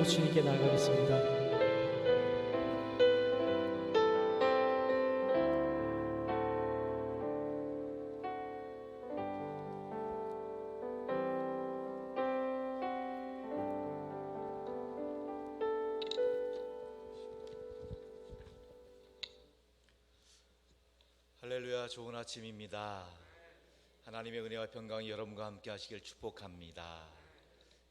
주님께 나아가겠습니다. 할렐루야, 좋은 아침입니다. 하나님의 은혜와 평강이 여러분과 함께 하시길 축복합니다.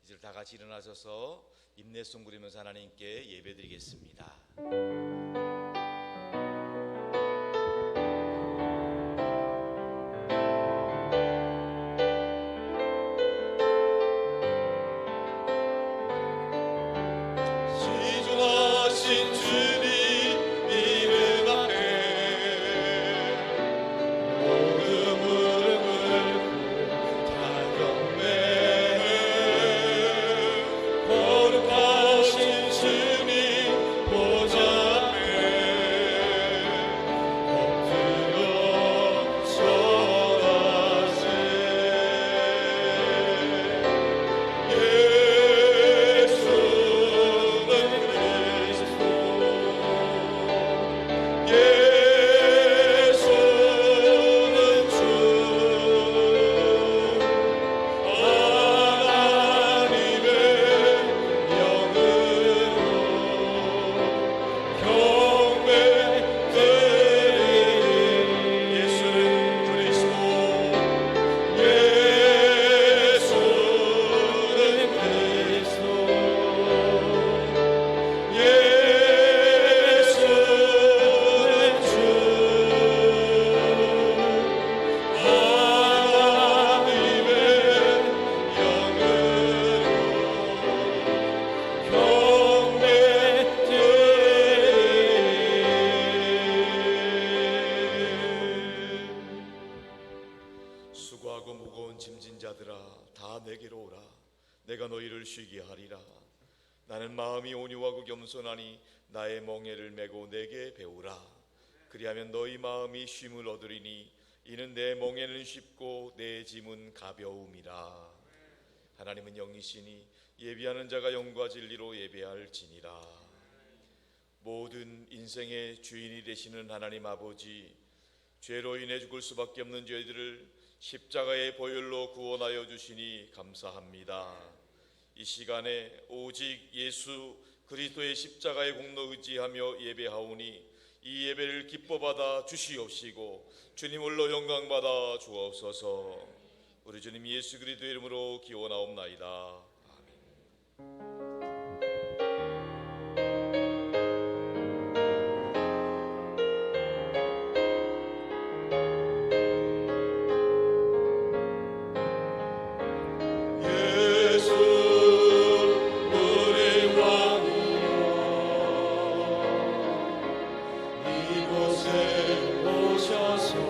이제 다 같이 일어나셔서 인내송 부리면서 하나님께 예배드리겠습니다. 시존하신 주님 이름 앞에 모든 무릎을 꿇고 다 경배해. 거룩하신 주님 보좌 앞에 엎드려 절하세. 수고하고 무거운 짐진 자들아 다 내게로 오라. 내가 너희를 쉬게 하리라. 나는 마음이 온유하고 겸손하니 나의 멍에를 메고 내게 배우라. 그리하면 너희 마음이 쉼을 얻으리니 이는 내 멍에는 쉽고 내 짐은 가벼움이라. 하나님은 영이시니 예비하는 자가 영과 진리로 예배할지니라. 모든 인생의 주인이 되시는 하나님 아버지, 죄로 인해 죽을 수밖에 없는 저희들을 십자가의 보혈로 구원하여 주시니 감사합니다. 이 시간에 오직 예수 그리스도의 십자가의 공로 의지하며 예배하오니 이 예배를 기뻐 받아 주시옵시고 주님 홀로 영광 받아 주옵소서. 우리 주님 예수 그리스도의 이름으로 기원하옵나이다. 아멘. 이곳에 오셔서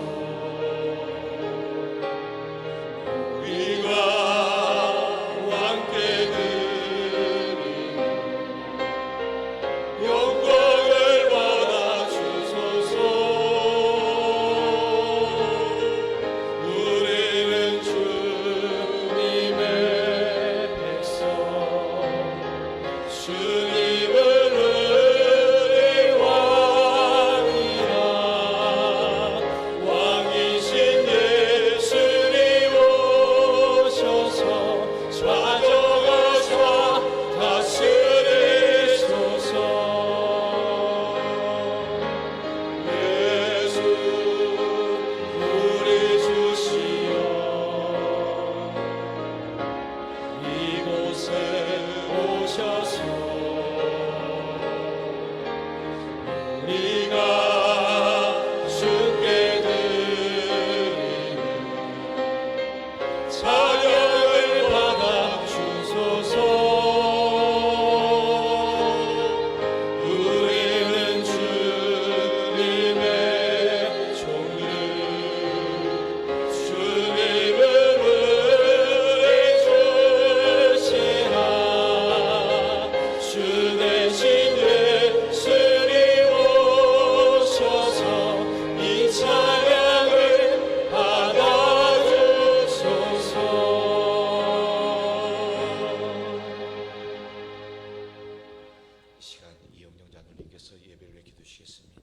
성령님께서 예배를 기도시겠습니다.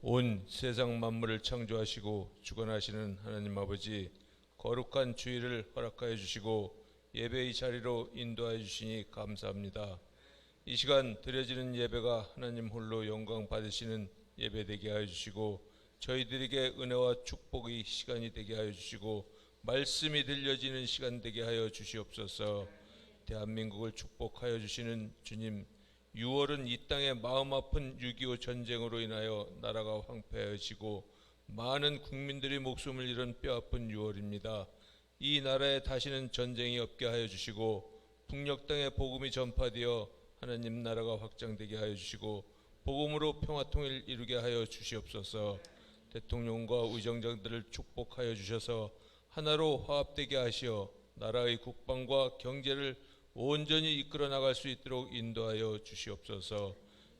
온 세상 만물을 창조하시고 주관하시는 하나님 아버지, 거룩한 주일을 허락하여 주시고 예배의 자리로 인도하여 주시니 감사합니다. 이 시간 드려지는 예배가 하나님 홀로 영광 받으시는 예배 되게 하여 주시고, 저희들에게 은혜와 축복의 시간이 되게 하여 주시고, 말씀이 들려지는 시간 되게 하여 주시옵소서. 대한민국을 축복하여 주시는 주님, 6월은 이 땅에 마음 아픈 6.25 전쟁으로 인하여 나라가 황폐해지고 많은 국민들이 목숨을 잃은 뼈아픈 6월입니다. 이 나라에 다시는 전쟁이 없게 하여 주시고, 북녘 땅에 복음이 전파되어 하나님 나라가 확장되게 하여 주시고, 복음으로 평화통일 이루게 하여 주시옵소서. 대통령과 의정장들을 축복하여 주셔서 하나로 화합되게 하시어 나라의 국방과 경제를 온전히 이끌어 나갈 수 있도록 인도하여 주시옵소서.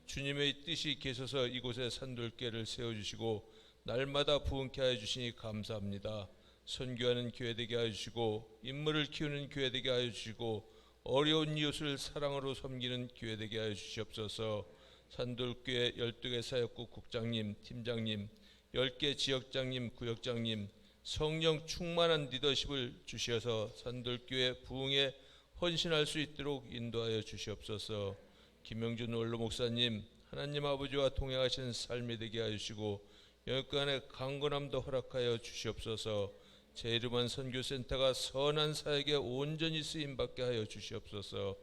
주님의 뜻이 계셔서 이곳에 산돌개를 세워주시고 날마다 부흥케 하여 주시니 감사합니다. 선교하는 교회 되게 하여 주시고, 인물을 키우는 교회 되게 하여 주시고, 어려운 이웃을 사랑으로 섬기는 교회 되게 하여 주시옵소서. 산돌교회 12개 사역국 국장님, 팀장님, 10개 지역장님, 구역장님, 성령 충만한 리더십을 주셔서 산돌교회 부흥에 헌신할 수 있도록 인도하여 주시옵소서. 김영준 원로 목사님, 하나님 아버지와 동행하시는 삶이 되게 하여 주시고 영육간의 강건함도 허락하여 주시옵소서. 제1만 선교센터가 선한 사역에 온전히 쓰임받게 하여 주시옵소서.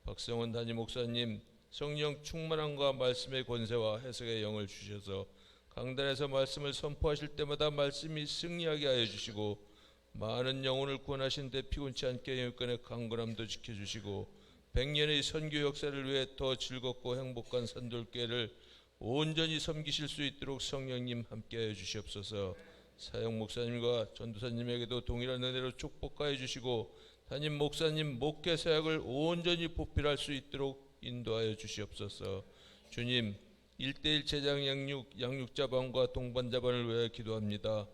박성원 담임 목사님, 성령 충만함과 말씀의 권세와 해석의 영을 주셔서 강단에서 말씀을 선포하실 때마다 말씀이 승리하게 하여 주시고, 많은 영혼을 구원하시는데 피곤치 않게 영육간의 강건함도 지켜주시고, 100년의 선교 역사를 위해 더 즐겁고 행복한 산돌교회를 온전히 섬기실 수 있도록 성령님 함께하여 주시옵소서. 사역 목사님과 전도사님에게도 동일한 은혜로 축복하여 주시고, 담임 목사님 목회 사역을 온전히 보필할 수 있도록 인도하여 주시옵소서. 주님, 1:1 제장 양육자반과 동반자반을 위해 기도합니다.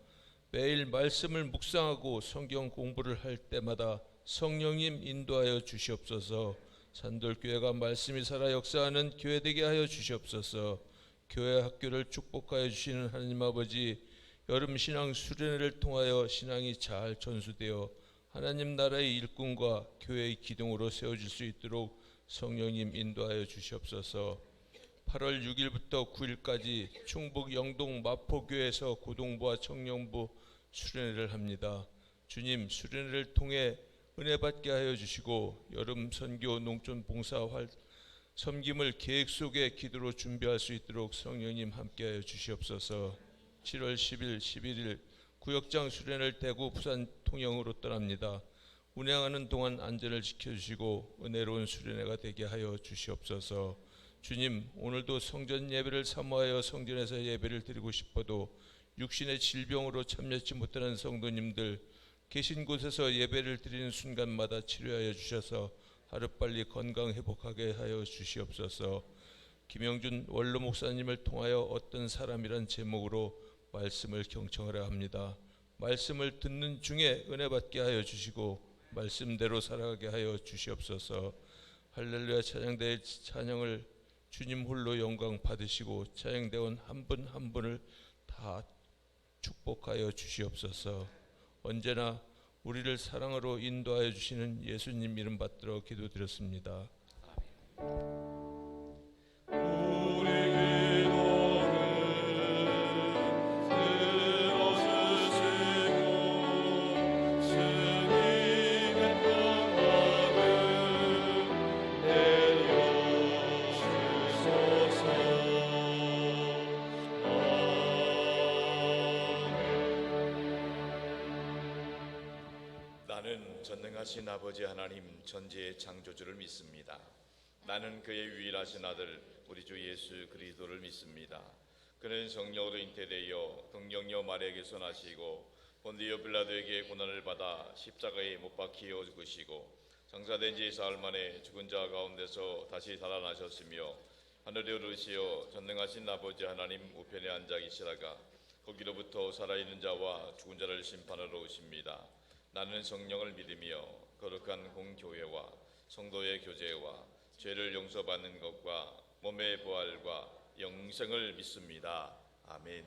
매일 말씀을 묵상하고 성경 공부를 할 때마다 성령님 인도하여 주시옵소서. 산돌교회가 말씀이 살아 역사하는 교회 되게 하여 주시옵소서. 교회 학교를 축복하여 주시는 하나님 아버지, 여름 신앙 수련회를 통하여 신앙이 잘 전수되어 하나님 나라의 일꾼과 교회의 기둥으로 세워질 수 있도록 성령님 인도하여 주시옵소서. 8월 6일부터 9일까지 충북 영동 마포교회에서 고동부와 청년부 수련회를 합니다. 주님, 수련회를 통해 은혜 받게 하여 주시고 여름 선교 농촌 봉사 섬김을 계획 속에 기도로 준비할 수 있도록 성령님 함께하여 주시옵소서. 7월 10일, 11일 구역장 수련회를 대구, 부산 통영으로 떠납니다. 운행하는 동안 안전을 지켜주시고 은혜로운 수련회가 되게 하여 주시옵소서. 주님, 오늘도 성전 예배를 사모하여 성전에서 예배를 드리고 싶어도 육신의 질병으로 참여치 못하는 성도님들 계신 곳에서 예배를 드리는 순간마다 치료하여 주셔서 하루빨리 건강 회복하게 하여 주시옵소서. 김영준 원로 목사님을 통하여 어떤 사람이란 제목으로 말씀을 경청하려 합니다. 말씀을 듣는 중에 은혜 받게 하여 주시고 말씀대로 살아가게 하여 주시옵소서. 할렐루야 찬양대의 찬양을 주님 홀로 영광 받으시고 찬양대원 한 분 한 분을 다 축복하여 주시옵소서. 언제나 우리를 사랑으로 인도하여 주시는 예수님 이름 받들어 기도드렸습니다. 나는 전능하신 아버지 하나님 전지의 창조주를 믿습니다. 나는 그의 유일하신 아들 우리 주 예수 그리스도를 믿습니다. 그는 성령으로 잉태되어 동정녀 마리아에게서 나시고 본디오 빌라도에게 고난을 받아 십자가에 못 박히어 죽으시고 장사된 지 사흘 만에 죽은 자 가운데서 다시 살아나셨으며 하늘에 오르시어 전능하신 아버지 하나님 우편에 앉아 계시다가 거기로부터 살아있는 자와 죽은 자를 심판하러 오십니다. 나는 성령을 믿으며 거룩한 공교회와 성도의 교제와 죄를 용서받는 것과 몸의 부활과 영생을 믿습니다. 아멘.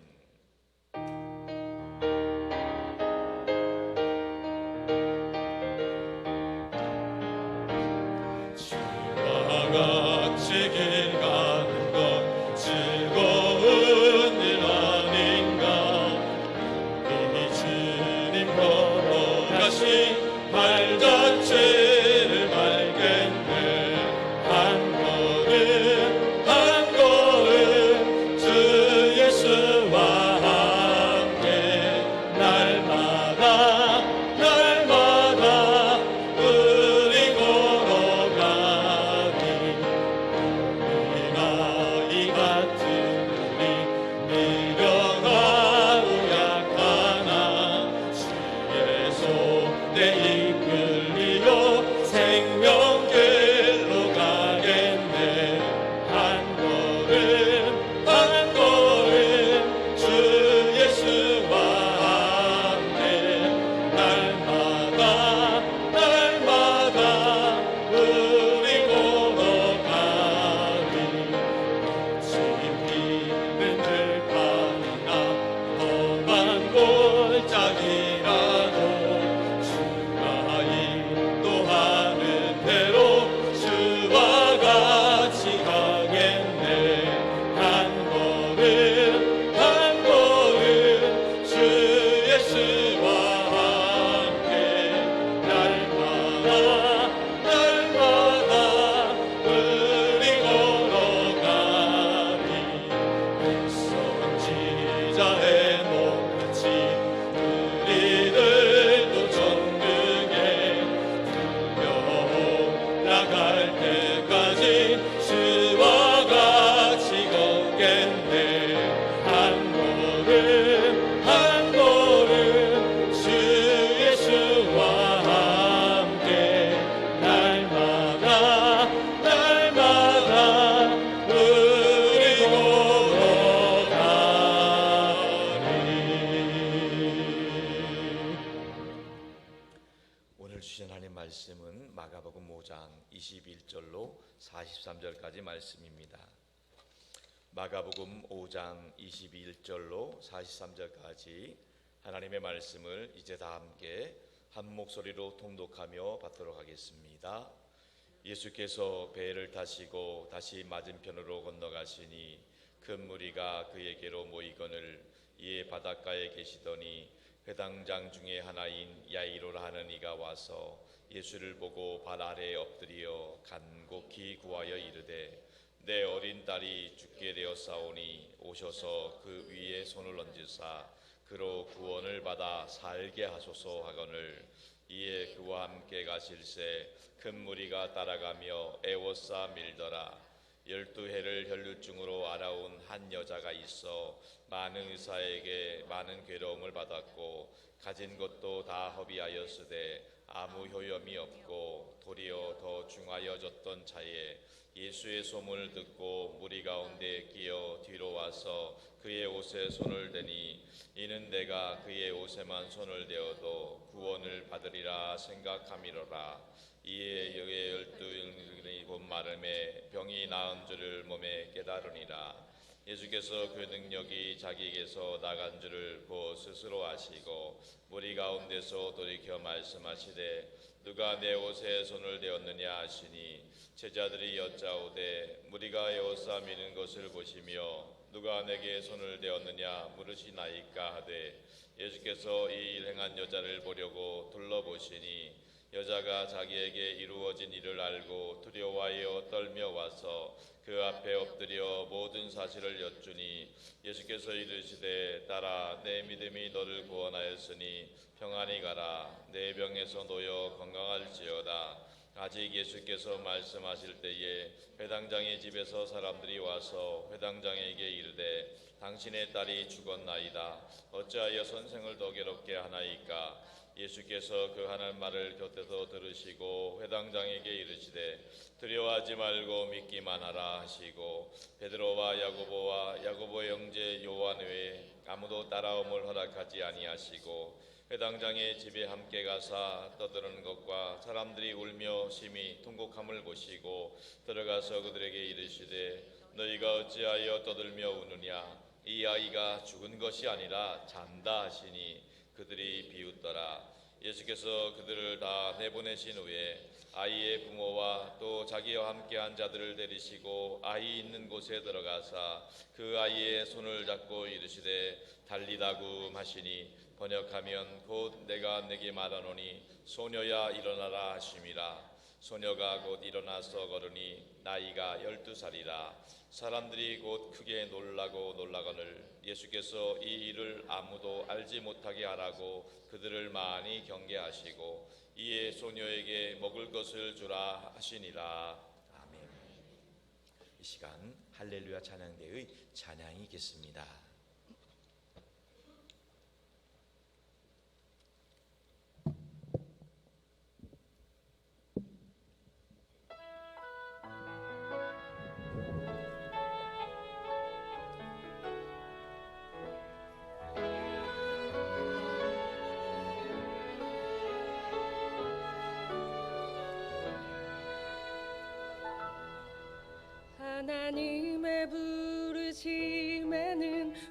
주와 같이 길 가는 것 즐거운 일 아닌가. 이 주님 걸어가신 발 자체를 알겠네. 한 걸음 한 걸음 주 예수와 함께 날마다 날마다 우리 걸어가니 이 나이 같은 우리 미련하고 약하나 주의 손에 이끌리어 생명길로 가겠네. 한 걸음 한 걸음 주 예수와 함께 날마다 날마다 우리 걸어가니 지피는 들판이나 험한 골짜기라도 주가 인도하는 대로 주와 같이 가겠네. 한 걸음 한 걸음 주 예수와 함께 날마다 날마다 우리 걸어가니 선지자의 높같이 우리들도 전국에 들려올라갈 때까지 주와 같이 걷겠네. 한 걸음 한 걸음 주 예수와 함께 날마다 날마다 우리 걸어가니. 오늘 주신 하나님 말씀은 마가복음 5장 21절로 43절까지 말씀입니다. 마가복음 5장 21절로 43절까지 하나님의 말씀을 이제 다 함께 한 목소리로 통독하며 받도록 하겠습니다. 예수께서 배를 타시고 다시 맞은편으로 건너가시니 큰 무리가 그에게로 모이거늘 이에 바닷가에 계시더니 회당장 중에 하나인 야이로라 하는 이가 와서 예수를 보고 발 아래에 엎드려 간곡히 구하여 이르되 내 어린 딸이 죽게 되었사오니 오셔서 그 위에 손을 얹으사 그로 구원을 받아 살게 하소서 하거늘 이에 그와 함께 가실새 큰 무리가 따라가며 애워싸 밀더라. 12해를 혈루증으로 앓아온 한 여자가 있어 많은 의사에게 많은 괴로움을 받았고 가진 것도 다 허비하였으되 아무 효염이 없고 도리어 더 중하여졌던 차에 예수의 소문을 듣고 무리 가운데 끼어 뒤로 와서 그의 옷에 손을 대니 이는 내가 그의 옷에만 손을 대어도 구원을 받으리라 생각함이로라. 이에 여의 12인이 곧 마름에 병이 나은 줄을 몸에 깨달으니라. 예수께서 그 능력이 자기에게서 나간 줄을 곧 스스로 아시고 무리 가운데서 돌이켜 말씀하시되 누가 내 옷에 손을 대었느냐 하시니 제자들이 여짜오되 무리가 에워싸 미는 것을 보시며 누가 내게 손을 대었느냐 물으시나이까 하되 예수께서 이 일 행한 여자를 보려고 둘러보시니 여자가 자기에게 이루어진 일을 알고 두려워하여 떨며 와서 그 앞에 엎드려 모든 사실을 여쭈니 예수께서 이르시되 딸아 내 믿음이 너를 구원하였으니 평안히 가라. 내 병에서 놓여 건강할지어다. 아직 예수께서 말씀하실 때에 회당장의 집에서 사람들이 와서 회당장에게 이르되 당신의 딸이 죽었나이다. 어찌하여 선생을 더 괴롭게 하나이까? 예수께서 그 하는 말을 곁에서 들으시고 회당장에게 이르시되 두려워하지 말고 믿기만 하라 하시고 베드로와 야고보와 야고보의 형제 요한 외에 아무도 따라옴을 허락하지 아니하시고 회당장의 집에 함께 가사 떠드는 것과 사람들이 울며 심히 통곡함을 보시고 들어가서 그들에게 이르시되 너희가 어찌하여 떠들며 우느냐 이 아이가 죽은 것이 아니라 잔다 하시니 그들이 비웃더라. 예수께서 그들을 다 내보내신 후에 아이의 부모와 또 자기와 함께한 자들을 데리시고 아이 있는 곳에 들어가사 그 아이의 손을 잡고 이르시되 달리다구 하시니 번역하면 곧 내가 내게 말하노니 소녀야 일어나라 하심이라. 소녀가 곧 일어나서 걸으니 나이가 12살이라. 사람들이 곧 크게 놀라거늘 예수께서 이 일을 아무도 알지 못하게 하라고 그들을 많이 경계하시고 이에 소녀에게 먹을 것을 주라 하시니라. 아멘. 이 시간 할렐루야 찬양대의 찬양이 있겠습니다. 하나님의 부르심에는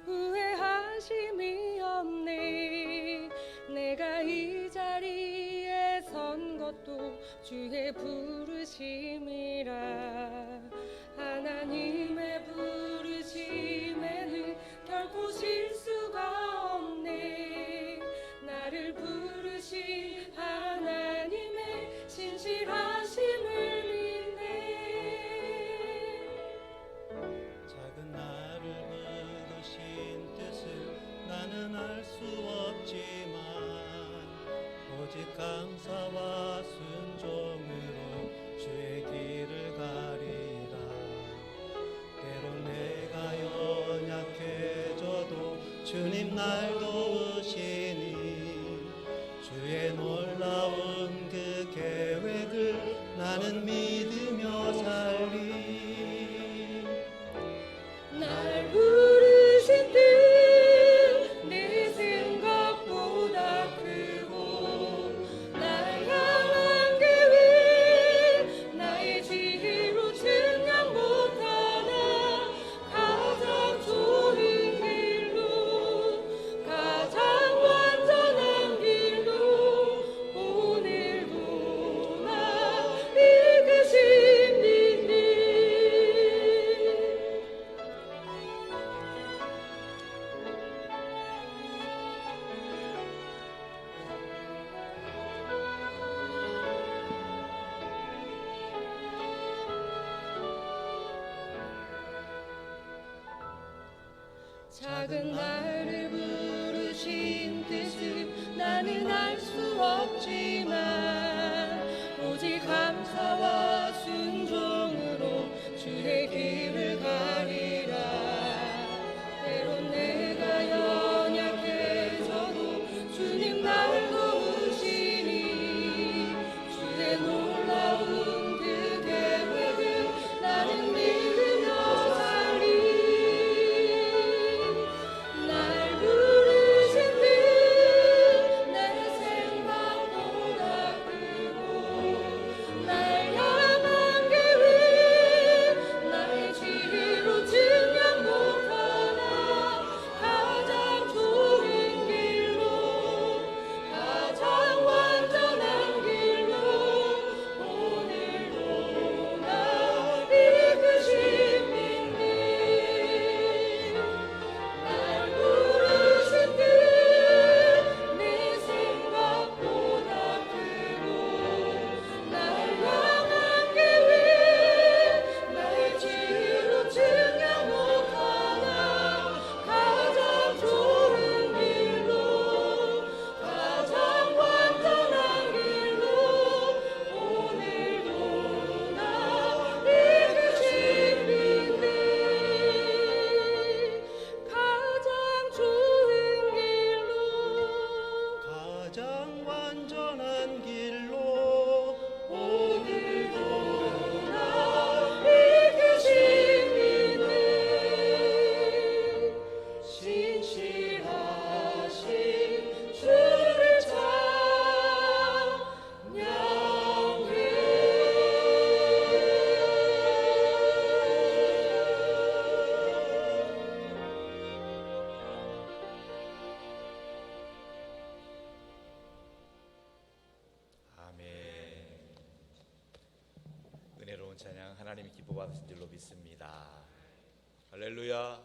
후회하심이 없네. 내가 이 자리에 선 것도 주의 부르심이라. 하나님의 부르심에는 결코 실수가 없네. 나를 부르신 하나님의 신실하심을 믿네. 작은 나를 부르신 뜻을 나는 알 수 없지만 오직 감사와 순종으로 주의 길을 가리라. 때론 내가 연약해져도 주님 날 도우시니 주의 놀라운 그 계획을 나는 믿으며 살리. 날 부르신 뜻 내 생각보다 크고 날 향한 계획 나의 지혜로 측량 못하나. 가장 좋은 길로 가장 완전한 길로 오늘도 나 이끄십니다. 작은 나를 부르신 뜻을 나는 알 수 없지만 오직 감사와 순종으로 주의 길을 가리라. 때론 내가 연약해져도 주님 날 도우시니 주의 놀라운 그 계획을 나는 믿으며 살리. 날 부르신 뜻 내 생각보다 크고 하나님이 기뻐 받으신 줄로 믿습니다. 할렐루야.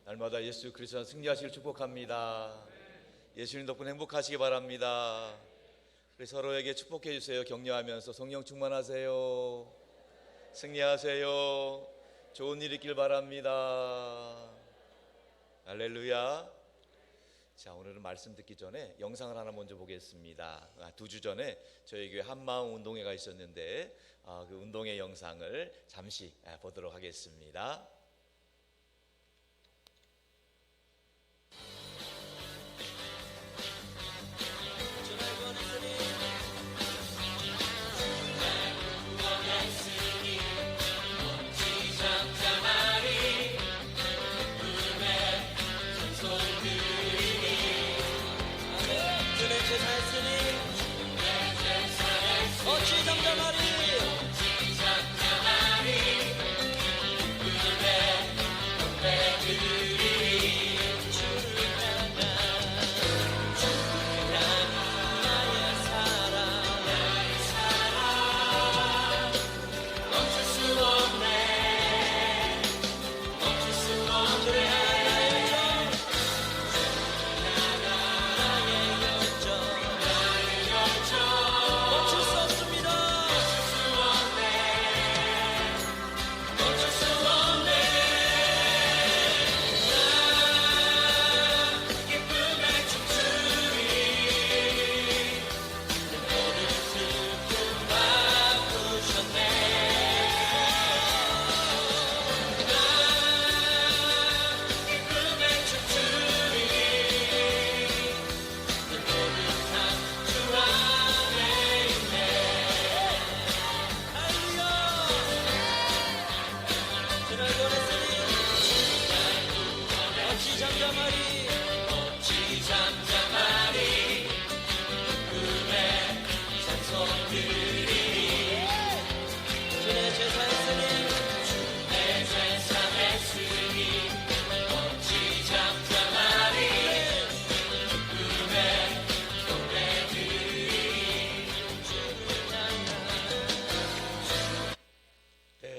날마다 예수 그리스도 승리하시길 축복합니다. 예수님 덕분에 행복하시기 바랍니다. 우리 서로에게 축복해 주세요. 격려하면서 성령 충만하세요. 승리하세요. 좋은 일 있길 바랍니다. 할렐루야. 자, 오늘은 말씀 듣기 전에 영상을 하나 먼저 보겠습니다. 2주 전에 저희 교회 한마음 운동회가 있었는데 그 운동회 영상을 잠시 보도록 하겠습니다.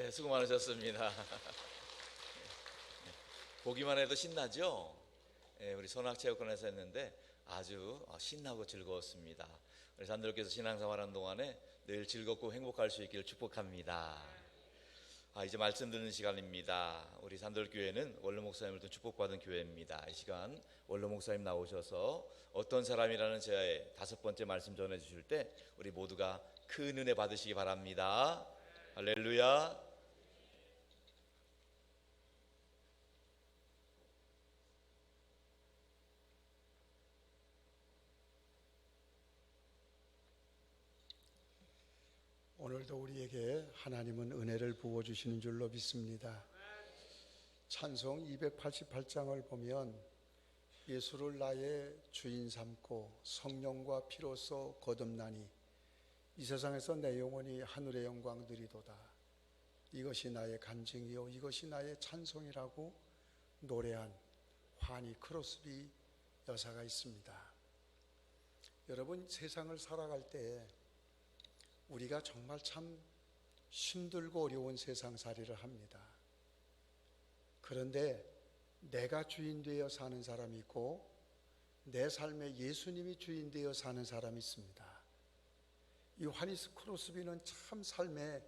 수고 많으셨습니다. 보기만 해도 신나죠? 우리 선악체육관에서 했는데 아주 신나고 즐거웠습니다. 우리 산들교에서 신앙생활하는 동안에 늘 즐겁고 행복할 수 있기를 축복합니다. 이제 말씀 듣는 시간입니다. 우리 산들교회는 원로 목사님을 좀 축복받은 교회입니다. 이 시간 원로 목사님 나오셔서 어떤 사람이라는 제 5번째 말씀 전해 주실 때 우리 모두가 큰 은혜 받으시기 바랍니다. 할렐루야. 오늘도 우리에게 하나님은 은혜를 부어주시는 줄로 믿습니다. 찬송 288장을 보면 예수를 나의 주인 삼고 성령과 피로써 거듭나니 이 세상에서 내 영혼이 하늘의 영광 누리도다. 이것이 나의 간증이요 이것이 나의 찬송이라고 노래한 환희 크로스비 여사가 있습니다. 여러분, 세상을 살아갈 때 우리가 정말 참 힘들고 어려운 세상살이를 합니다. 그런데 내가 주인 되어 사는 사람이 있고 내 삶에 예수님이 주인 되어 사는 사람이 있습니다. 이 환희스 크로스비는 참 삶의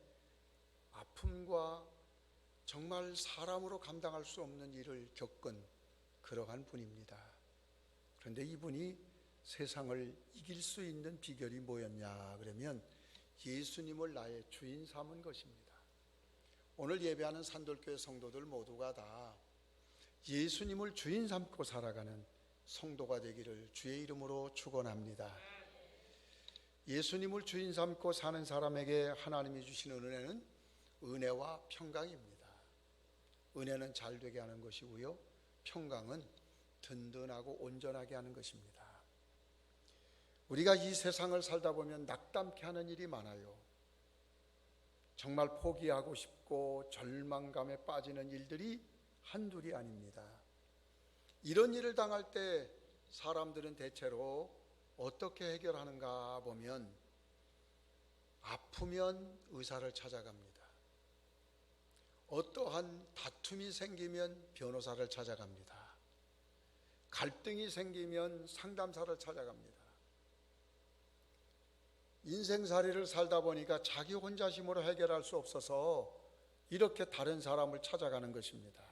아픔과 정말 사람으로 감당할 수 없는 일을 겪은 그러한 분입니다. 그런데 이분이 세상을 이길 수 있는 비결이 뭐였냐 그러면 예수님을 나의 주인 삼은 것입니다. 오늘 예배하는 산돌교회 성도들 모두가 다 예수님을 주인 삼고 살아가는 성도가 되기를 주의 이름으로 축원합니다. 예수님을 주인 삼고 사는 사람에게 하나님이 주시는 은혜는 은혜와 평강입니다. 은혜는 잘 되게 하는 것이고요, 평강은 든든하고 온전하게 하는 것입니다. 우리가 이 세상을 살다 보면 낙담케 하는 일이 많아요. 정말 포기하고 싶고 절망감에 빠지는 일들이 한둘이 아닙니다. 이런 일을 당할 때 사람들은 대체로 어떻게 해결하는가 보면 아프면 의사를 찾아갑니다. 어떠한 다툼이 생기면 변호사를 찾아갑니다. 갈등이 생기면 상담사를 찾아갑니다. 인생살이를 살다 보니까 자기 혼자 힘으로 해결할 수 없어서 이렇게 다른 사람을 찾아가는 것입니다.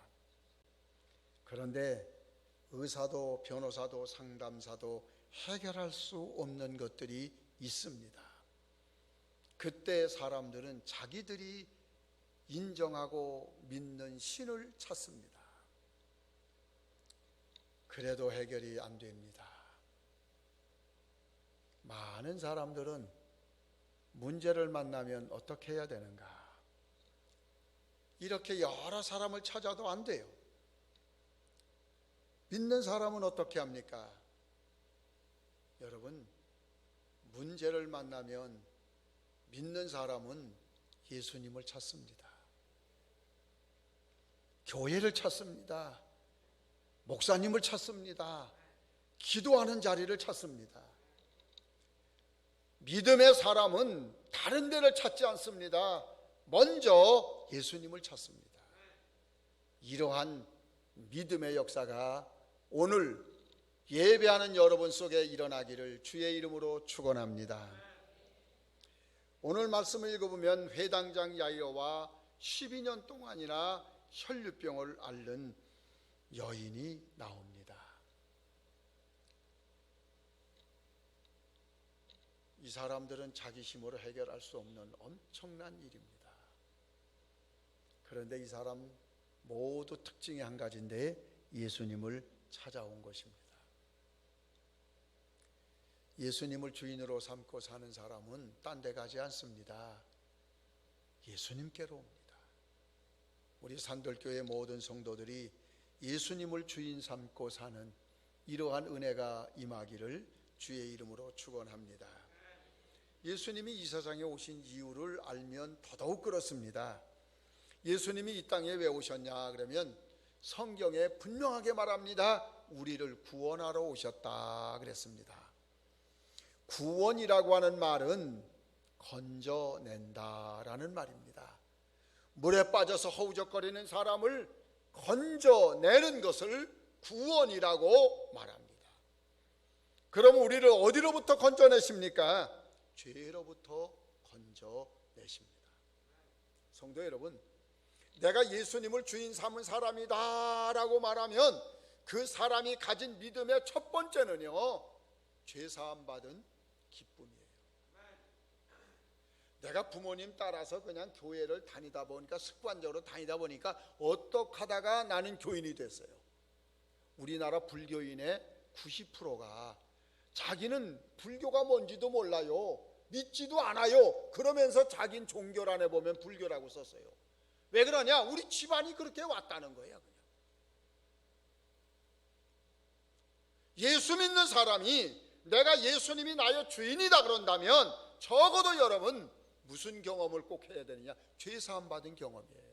그런데 의사도 변호사도 상담사도 해결할 수 없는 것들이 있습니다. 그때 사람들은 자기들이 인정하고 믿는 신을 찾습니다. 그래도 해결이 안 됩니다. 많은 사람들은 문제를 만나면 어떻게 해야 되는가? 이렇게 여러 사람을 찾아도 안 돼요. 믿는 사람은 어떻게 합니까? 여러분, 문제를 만나면 믿는 사람은 예수님을 찾습니다. 교회를 찾습니다. 목사님을 찾습니다. 기도하는 자리를 찾습니다. 믿음의 사람은 다른 데를 찾지 않습니다. 먼저 예수님을 찾습니다. 이러한 믿음의 역사가 오늘 예배하는 여러분 속에 일어나기를 주의 이름으로 축원합니다. 오늘 말씀을 읽어보면 회당장 야이로와 12년 동안이나 혈류병을 앓는 여인이 나옵니다. 이 사람들은 자기 힘으로 해결할 수 없는 엄청난 일입니다. 그런데 이 사람 모두 특징이 한 가지인데 예수님을 찾아온 것입니다. 예수님을 주인으로 삼고 사는 사람은 딴 데 가지 않습니다. 예수님께로 옵니다. 우리 산돌교회 모든 성도들이 예수님을 주인 삼고 사는 이러한 은혜가 임하기를 주의 이름으로 축원합니다. 예수님이 이 세상에 오신 이유를 알면 더더욱 그렇습니다. 예수님이 이 땅에 왜 오셨냐 그러면 성경에 분명하게 말합니다. 우리를 구원하러 오셨다 그랬습니다. 구원이라고 하는 말은 건져낸다라는 말입니다. 물에 빠져서 허우적거리는 사람을 건져내는 것을 구원이라고 말합니다. 그럼 우리를 어디로부터 건져내십니까? 죄로부터 건져내십니다. 성도 여러분, 내가 예수님을 주인 삼은 사람이다 라고 말하면 그 사람이 가진 믿음의 첫 번째는요, 죄사함 받은 기쁨이에요. 내가 부모님 따라서 그냥 교회를 다니다 보니까, 습관적으로 다니다 보니까 어떻게 하다가 나는 교인이 됐어요. 우리나라 불교인의 90%가 자기는 불교가 뭔지도 몰라요. 믿지도 않아요. 그러면서 자기는 종교란에 보면 불교라고 썼어요. 왜 그러냐? 우리 집안이 그렇게 왔다는 거예요. 그냥. 예수 믿는 사람이 내가 예수님이 나의 주인이다 그런다면 적어도 여러분 무슨 경험을 꼭 해야 되느냐? 죄사함 받은 경험이에요.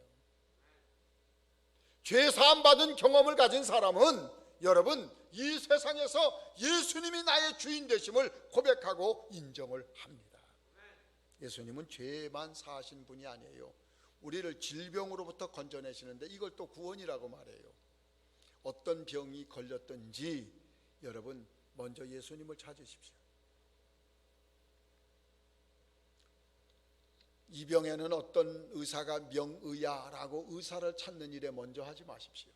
죄사함 받은 경험을 가진 사람은 여러분 이 세상에서 예수님이 나의 주인 되심을 고백하고 인정을 합니다. 예수님은 죄만 사하신 분이 아니에요. 우리를 질병으로부터 건져내시는데 이걸 또 구원이라고 말해요. 어떤 병이 걸렸든지 여러분 먼저 예수님을 찾으십시오. 이 병에는 어떤 의사가 명의야라고 의사를 찾는 일에 먼저 하지 마십시오.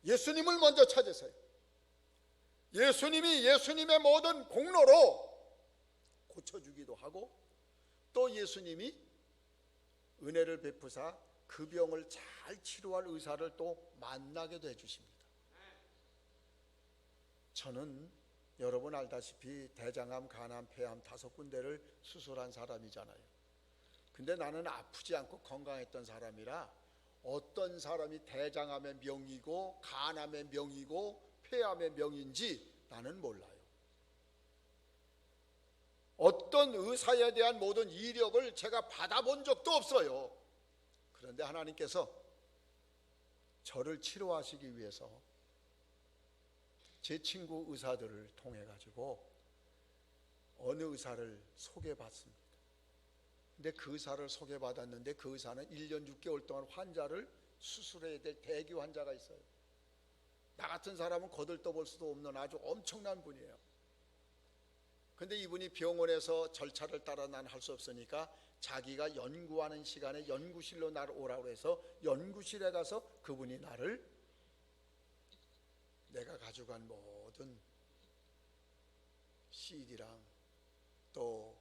예수님을 먼저 찾으세요. 예수님이 예수님의 모든 공로로 고쳐주기도 하고 또 예수님이 은혜를 베푸사 그 병을 잘 치료할 의사를 또 만나게도 해주십니다. 저는 여러분 알다시피 대장암, 간암, 폐암 5군데를 수술한 사람이잖아요. 근데 나는 아프지 않고 건강했던 사람이라 어떤 사람이 대장암의 명이고 간암의 명이고 폐암의 명인지 나는 몰라요. 어떤 의사에 대한 모든 이력을 제가 받아본 적도 없어요. 그런데 하나님께서 저를 치료하시기 위해서 제 친구 의사들을 통해 가지고 어느 의사를 소개받습니다. 근데 그 의사를 소개받았는데 그 의사는 1년 6개월 동안 환자를 수술해야 될 대기 환자가 있어요. 나 같은 사람은 거들떠볼 수도 없는 아주 엄청난 분이에요. 근데 이분이 병원에서 절차를 따라 난 할 수 없으니까 자기가 연구하는 시간에 연구실로 나를 오라고 해서 연구실에 가서 그분이 나를 내가 가져간 모든 CD랑 또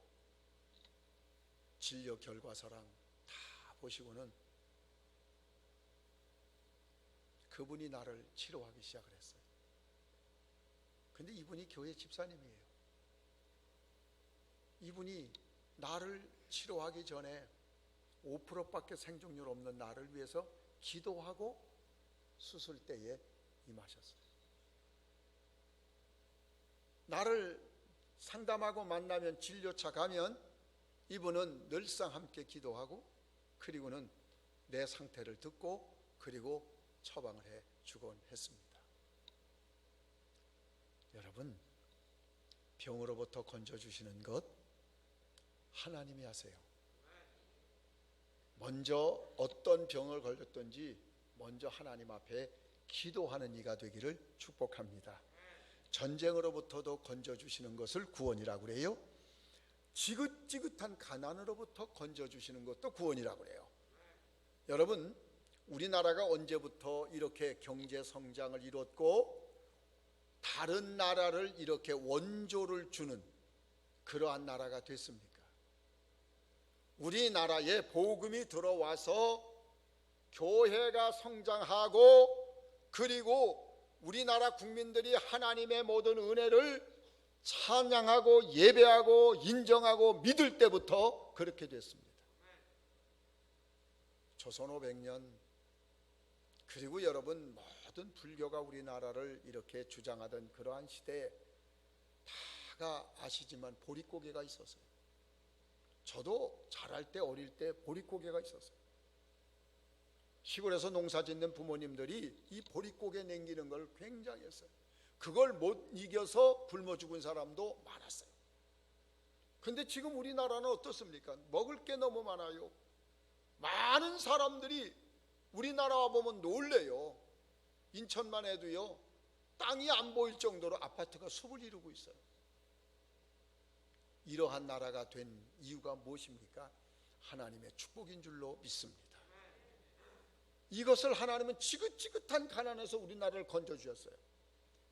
진료 결과서랑 다 보시고는 그분이 나를 치료하기 시작을 했어요. 근데 이분이 교회 집사님이에요. 이분이 나를 치료하기 전에 5%밖에 생존율 없는 나를 위해서 기도하고 수술대에 임하셨어요. 나를 상담하고 만나면 진료차 가면 이분은 늘상 함께 기도하고 그리고는 내 상태를 듣고 그리고 처방을 해 주곤 했습니다. 여러분, 병으로부터 건져주시는 것 하나님이 하세요. 먼저 어떤 병을 걸렸든지 먼저 하나님 앞에 기도하는 이가 되기를 축복합니다. 전쟁으로부터도 건져주시는 것을 구원이라고 그래요. 지긋지긋한 가난으로부터 건져주시는 것도 구원이라고 그래요. 여러분, 우리나라가 언제부터 이렇게 경제 성장을 이뤘고 다른 나라를 이렇게 원조를 주는 그러한 나라가 됐습니까? 우리나라에 복음이 들어와서 교회가 성장하고 그리고 우리나라 국민들이 하나님의 모든 은혜를 찬양하고 예배하고 인정하고 믿을 때부터 그렇게 됐습니다. 조선 500년 그리고 여러분 모든 불교가 우리나라를 이렇게 주장하던 그러한 시대에 다가 아시지만 보릿고개가 있었어요. 저도 자랄 때 어릴 때 보릿고개가 있었어요. 시골에서 농사 짓는 부모님들이 이 보릿고개 남기는 걸 굉장히 했어요. 그걸 못 이겨서 굶어 죽은 사람도 많았어요. 근데 지금 우리나라는 어떻습니까? 먹을 게 너무 많아요. 많은 사람들이 우리나라 와 보면 놀래요. 인천만 해도요, 땅이 안 보일 정도로 아파트가 숲을 이루고 있어요. 이러한 나라가 된 이유가 무엇입니까? 하나님의 축복인 줄로 믿습니다. 이것을 하나님은 지긋지긋한 가난에서 우리나라를 건져주셨어요.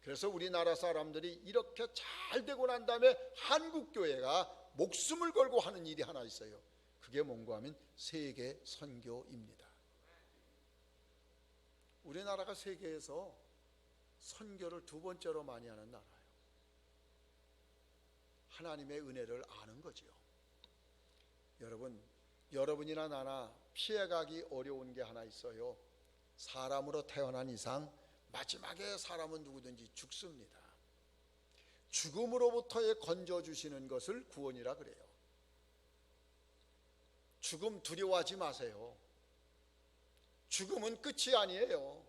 그래서 우리나라 사람들이 이렇게 잘 되고 난 다음에 한국교회가 목숨을 걸고 하는 일이 하나 있어요. 그게 뭔가 하면 세계 선교입니다. 우리나라가 세계에서 선교를 두 번째로 많이 하는 나라예요. 하나님의 은혜를 아는 거지요. 여러분이나 나나 피해가기 어려운 게 하나 있어요. 사람으로 태어난 이상 마지막에 사람은 누구든지 죽습니다. 죽음으로부터의 건져주시는 것을 구원이라 그래요. 죽음 두려워하지 마세요. 죽음은 끝이 아니에요.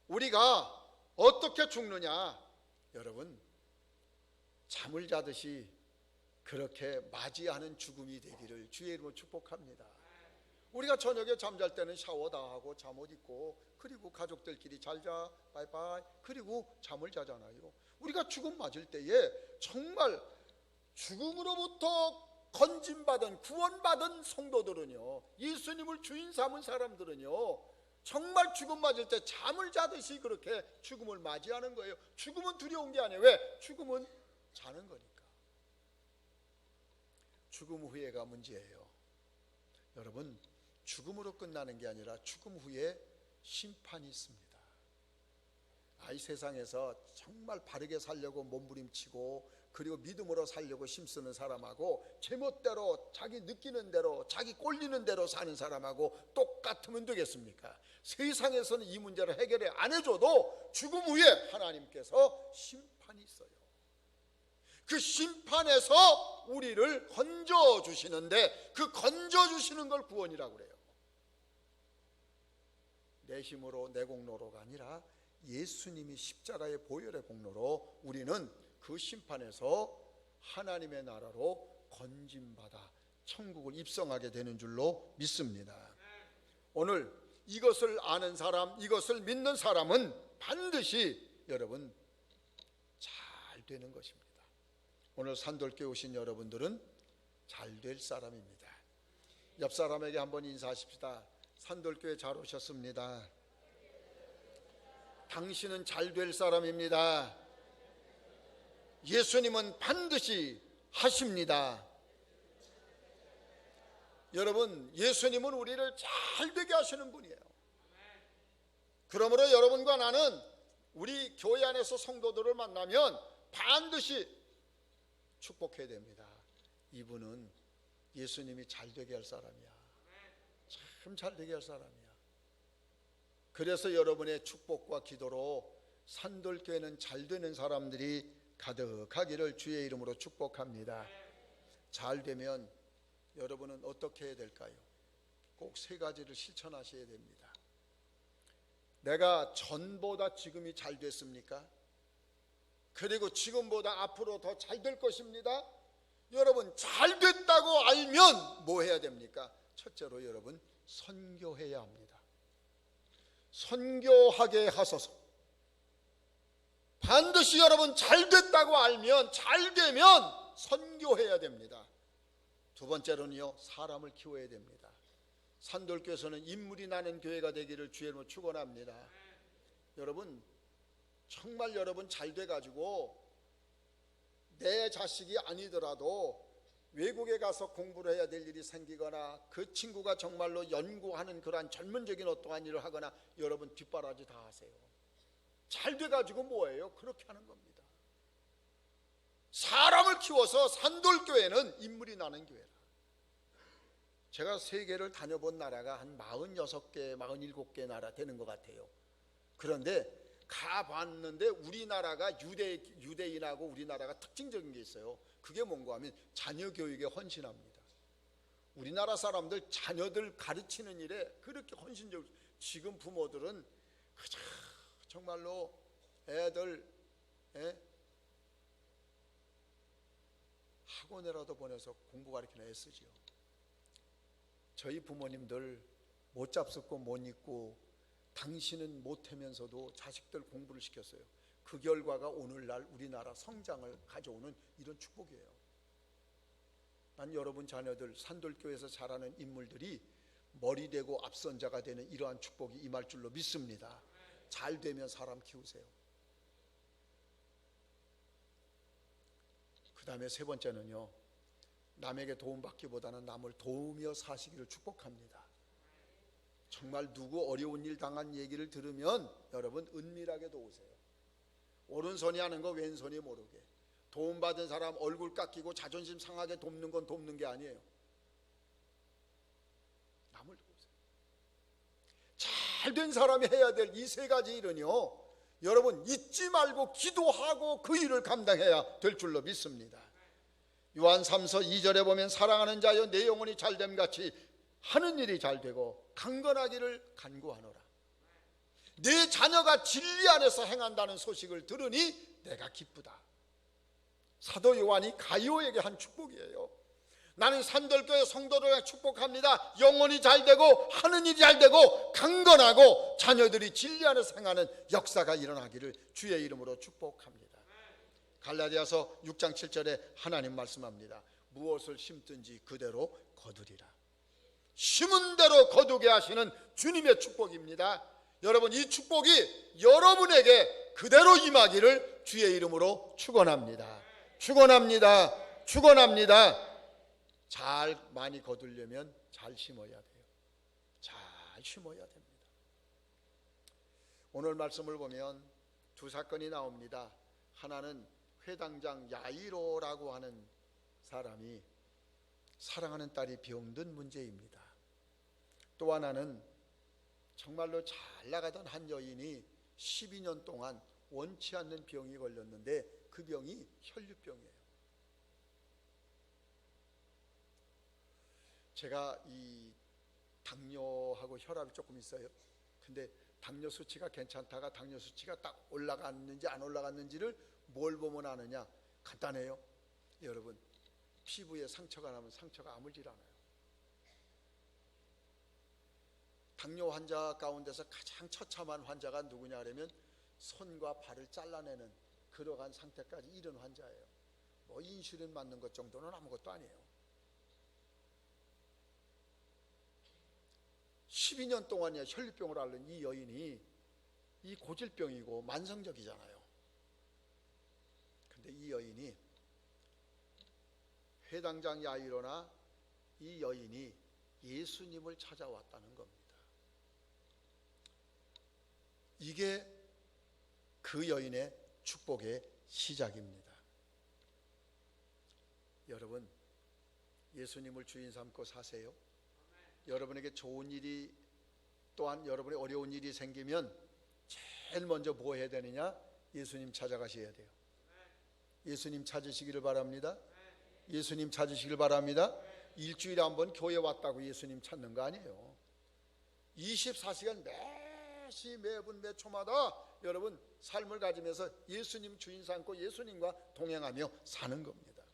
우리가 어떻게 죽느냐? 여러분, 잠을 자듯이 그렇게 맞이하는 죽음이 되기를 주의 이름으로 축복합니다. 우리가 저녁에 잠잘 때는 샤워 다 하고 잠옷 입고 그리고 가족들끼리 잘자 바이바이 그리고 잠을 자잖아요. 우리가 죽음 맞을 때에 정말 죽음으로부터 건진받은 구원받은 성도들은요, 예수님을 주인 삼은 사람들은요, 정말 죽음 맞을 때 잠을 자듯이 그렇게 죽음을 맞이하는 거예요. 죽음은 두려운 게 아니에요. 왜? 죽음은 자는 거니까. 죽음 후에가 문제예요. 여러분, 죽음으로 끝나는 게 아니라 죽음 후에 심판이 있습니다. 이 세상에서 정말 바르게 살려고 몸부림치고 그리고 믿음으로 살려고 힘쓰는 사람하고 제멋대로 자기 느끼는 대로 자기 꼴리는 대로 사는 사람하고 똑같으면 되겠습니까? 세상에서는 이 문제를 해결해 안 해줘도 죽음 후에 하나님께서 심판이 있어요. 그 심판에서 우리를 건져주시는데 그 건져주시는 걸 구원이라고 그래요. 내 힘으로 내 공로로가 아니라 예수님이 십자가의 보혈의 공로로 우리는 그 심판에서 하나님의 나라로 건짐받아 천국을 입성하게 되는 줄로 믿습니다. 오늘 이것을 아는 사람, 이것을 믿는 사람은 반드시 여러분 잘 되는 것입니다. 오늘 산돌교회 오신 여러분들은 잘 될 사람입니다. 옆 사람에게 한번 인사하십시다. 산돌교회 잘 오셨습니다. 당신은 잘 될 사람입니다. 예수님은 반드시 하십니다. 여러분, 예수님은 우리를 잘 되게 하시는 분이에요. 그러므로 여러분과 나는 우리 교회 안에서 성도들을 만나면 반드시 축복해야 됩니다. 이분은 예수님이 잘 되게 할 사람이야. 참 잘 되게 할 사람이야. 그래서 여러분의 축복과 기도로 산돌교회는 잘 되는 사람들이 가득하기를 주의 이름으로 축복합니다. 잘 되면 여러분은 어떻게 해야 될까요? 꼭 세 가지를 실천하셔야 됩니다. 내가 전보다 지금이 잘 됐습니까? 그리고 지금보다 앞으로 더 잘 될 것입니다. 여러분, 잘 됐다고 알면 뭐 해야 됩니까? 첫째로 여러분, 선교해야 합니다. 선교하게 하소서. 반드시 여러분 잘 됐다고 알면, 잘 되면 선교해야 됩니다. 두 번째로는요, 사람을 키워야 됩니다. 산돌교회에서는 인물이 나는 교회가 되기를 주의 이름으로 축원합니다. 여러분, 정말 여러분 잘 돼가지고 내 자식이 아니더라도 외국에 가서 공부를 해야 될 일이 생기거나 그 친구가 정말로 연구하는 그러한 전문적인 어떠한 일을 하거나 여러분 뒷바라지 다 하세요. 잘 돼가지고 뭐예요? 그렇게 하는 겁니다. 사람을 키워서 산돌교회는 인물이 나는 교회라. 제가 세계를 다녀본 나라가 한 46개, 47개 나라 되는 것 같아요. 그런데 가봤는데 우리나라가 유대인하고 우리나라가 특징적인 게 있어요. 그게 뭔가 하면 자녀 교육에 헌신합니다. 우리나라 사람들 자녀들 가르치는 일에 그렇게 헌신적. 지금 부모들은 그저 정말로 애들 학원에라도 보내서 공부 가르치나 애쓰지요. 저희 부모님들 못 잡숫고 못 잊고 당신은 못하면서도 자식들 공부를 시켰어요. 그 결과가 오늘날 우리나라 성장을 가져오는 이런 축복이에요. 난 여러분 자녀들 산돌교회에서 자라는 인물들이 머리되고 앞선자가 되는 이러한 축복이 임할 줄로 믿습니다. 잘 되면 사람 키우세요. 그 다음에 세 번째는요, 남에게 도움받기보다는 남을 도우며 사시기를 축복합니다. 정말 누구 어려운 일 당한 얘기를 들으면 여러분 은밀하게 도우세요. 오른손이 하는 거 왼손이 모르게. 도움받은 사람 얼굴 깎이고 자존심 상하게 돕는 건 돕는 게 아니에요. 남을 도우세요. 잘된 사람이 해야 될 이 세 가지 일은요, 여러분 잊지 말고 기도하고 그 일을 감당해야 될 줄로 믿습니다. 요한 3서 2절에 보면 사랑하는 자여 내 영혼이 잘됨 같이 하는 일이 잘되고 강건하기를 간구하노라. 내 자녀가 진리 안에서 행한다는 소식을 들으니 내가 기쁘다. 사도 요한이 가이오에게 한 축복이에요. 나는 산돌교회 성도들에게 축복합니다. 영혼이 잘되고 하는 일이 잘되고 강건하고 자녀들이 진리 안에서 행하는 역사가 일어나기를 주의 이름으로 축복합니다. 갈라디아서 6장 7절에 하나님 말씀합니다. 무엇을 심든지 그대로 거두리라. 심은 대로 거두게 하시는 주님의 축복입니다. 여러분, 이 축복이 여러분에게 그대로 임하기를 주의 이름으로 축원합니다. 축원합니다. 축원합니다. 잘 많이 거두려면 잘 심어야 돼요. 잘 심어야 됩니다. 오늘 말씀을 보면 두 사건이 나옵니다. 하나는 회당장 야이로라고 하는 사람이 사랑하는 딸이 병든 문제입니다. 또 하나는 정말로 잘 나가던 한 여인이 12년 동안 원치 않는 병이 걸렸는데 그 병이 혈류병이에요. 제가 이 당뇨하고 혈압이 조금 있어요. 근데 당뇨 수치가 괜찮다가 당뇨 수치가 딱 올라갔는지 안 올라갔는지를 뭘 보면 아느냐? 간단해요. 여러분, 피부에 상처가 나면 상처가 아물질 않아요. 당뇨 환자 가운데서 가장 처참한 환자가 누구냐 하면 손과 발을 잘라내는 그러한 상태까지 이른 환자예요. 뭐 인슐린 맞는 것 정도는 아무것도 아니에요. 12년 동안이야 혈류병을 앓는 이 여인이 이 고질병이고 만성적이잖아요. 근데 이 여인이 회당장 야이로나 이 여인이 예수님을 찾아왔다는 겁니다. 이게 그 여인의 축복의 시작입니다. 여러분, 예수님을 주인 삼고 사세요. 여러분에게 좋은 일이 또한 여러분의 어려운 일이 생기면 제일 먼저 뭐 해야 되느냐? 예수님 찾아가셔야 돼요. 예수님 찾으시기를 바랍니다. 예수님 찾으시길 바랍니다. 일주일에 한 번 교회 왔다고 예수님 찾는 거 아니에요. 24시간 매시 매분 매초마다 여러분 삶을 가지면서 예수님 주인 삼고 예수님과 동행하며 사는 겁니다.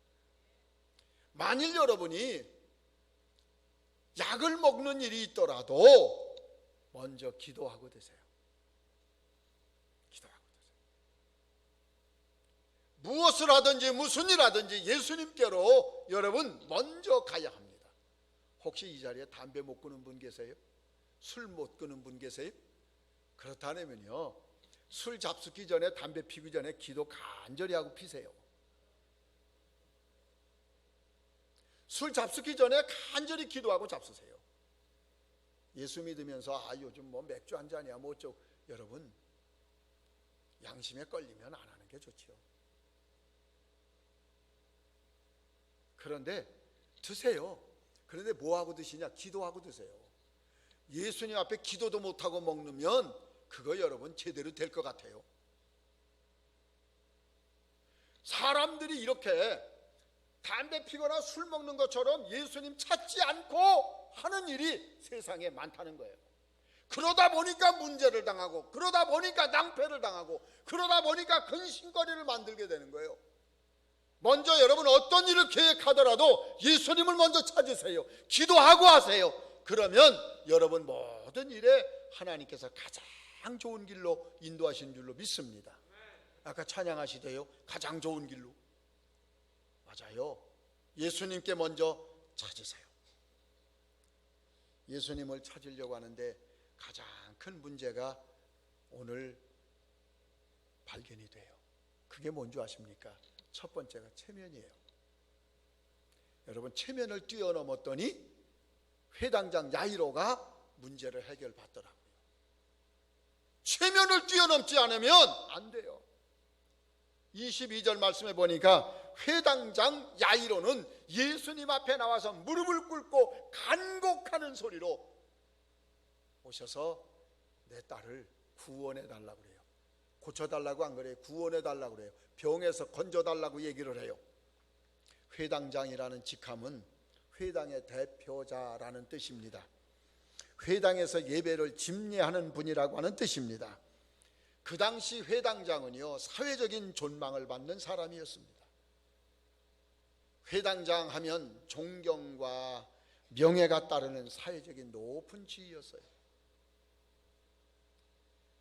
만일 여러분이 약을 먹는 일이 있더라도 먼저 기도하고 드세요. 기도하고 드세요. 무엇을 하든지 무슨 일 하든지 예수님께로 여러분 먼저 가야 합니다. 혹시 이 자리에 담배 못 끊는 분 계세요? 술 못 끊는 분 계세요? 그렇다면요, 술 잡수기 전에 담배 피기 전에 기도 간절히 하고 피세요. 술 잡수기 전에 간절히 기도하고 잡수세요. 예수 믿으면서 요즘 뭐 맥주 한 잔이야 뭐 어쩌고, 여러분 양심에 걸리면 안 하는 게 좋죠. 그런데 드세요. 그런데 뭐하고 드시냐? 기도하고 드세요. 예수님 앞에 기도도 못하고 먹으면 그거 여러분 제대로 될 것 같아요. 사람들이 이렇게 담배 피거나 술 먹는 것처럼 예수님 찾지 않고 하는 일이 세상에 많다는 거예요. 그러다 보니까 문제를 당하고, 그러다 보니까 낭패를 당하고, 그러다 보니까 근심거리를 만들게 되는 거예요. 먼저 여러분 어떤 일을 계획하더라도 예수님을 먼저 찾으세요. 기도하고 하세요. 그러면 여러분 모든 일에 하나님께서 가장 좋은 길로 인도하신 줄로 믿습니다. 아까 찬양하시대요. 가장 좋은 길로. 맞아요. 예수님께 먼저 찾으세요. 예수님을 찾으려고 하는데 가장 큰 문제가 오늘 발견이 돼요. 그게 뭔지 아십니까? 첫 번째가 체면이에요. 여러분, 체면을 뛰어넘었더니 회당장 야이로가 문제를 해결받더라고요. 체면을 뛰어넘지 않으면 안 돼요. 22절 말씀에 보니까 회당장 야이로는 예수님 앞에 나와서 무릎을 꿇고 간곡하는 소리로 오셔서 내 딸을 구원해 달라고 그래요. 고쳐달라고 안 그래요. 구원해 달라고 그래요. 병에서 건져달라고 얘기를 해요. 회당장이라는 직함은 회당의 대표자라는 뜻입니다. 회당에서 예배를 집례하는 분이라고 하는 뜻입니다. 그 당시 회당장은요, 사회적인 존망을 받는 사람이었습니다. 회당장 하면 존경과 명예가 따르는 사회적인 높은 지위였어요.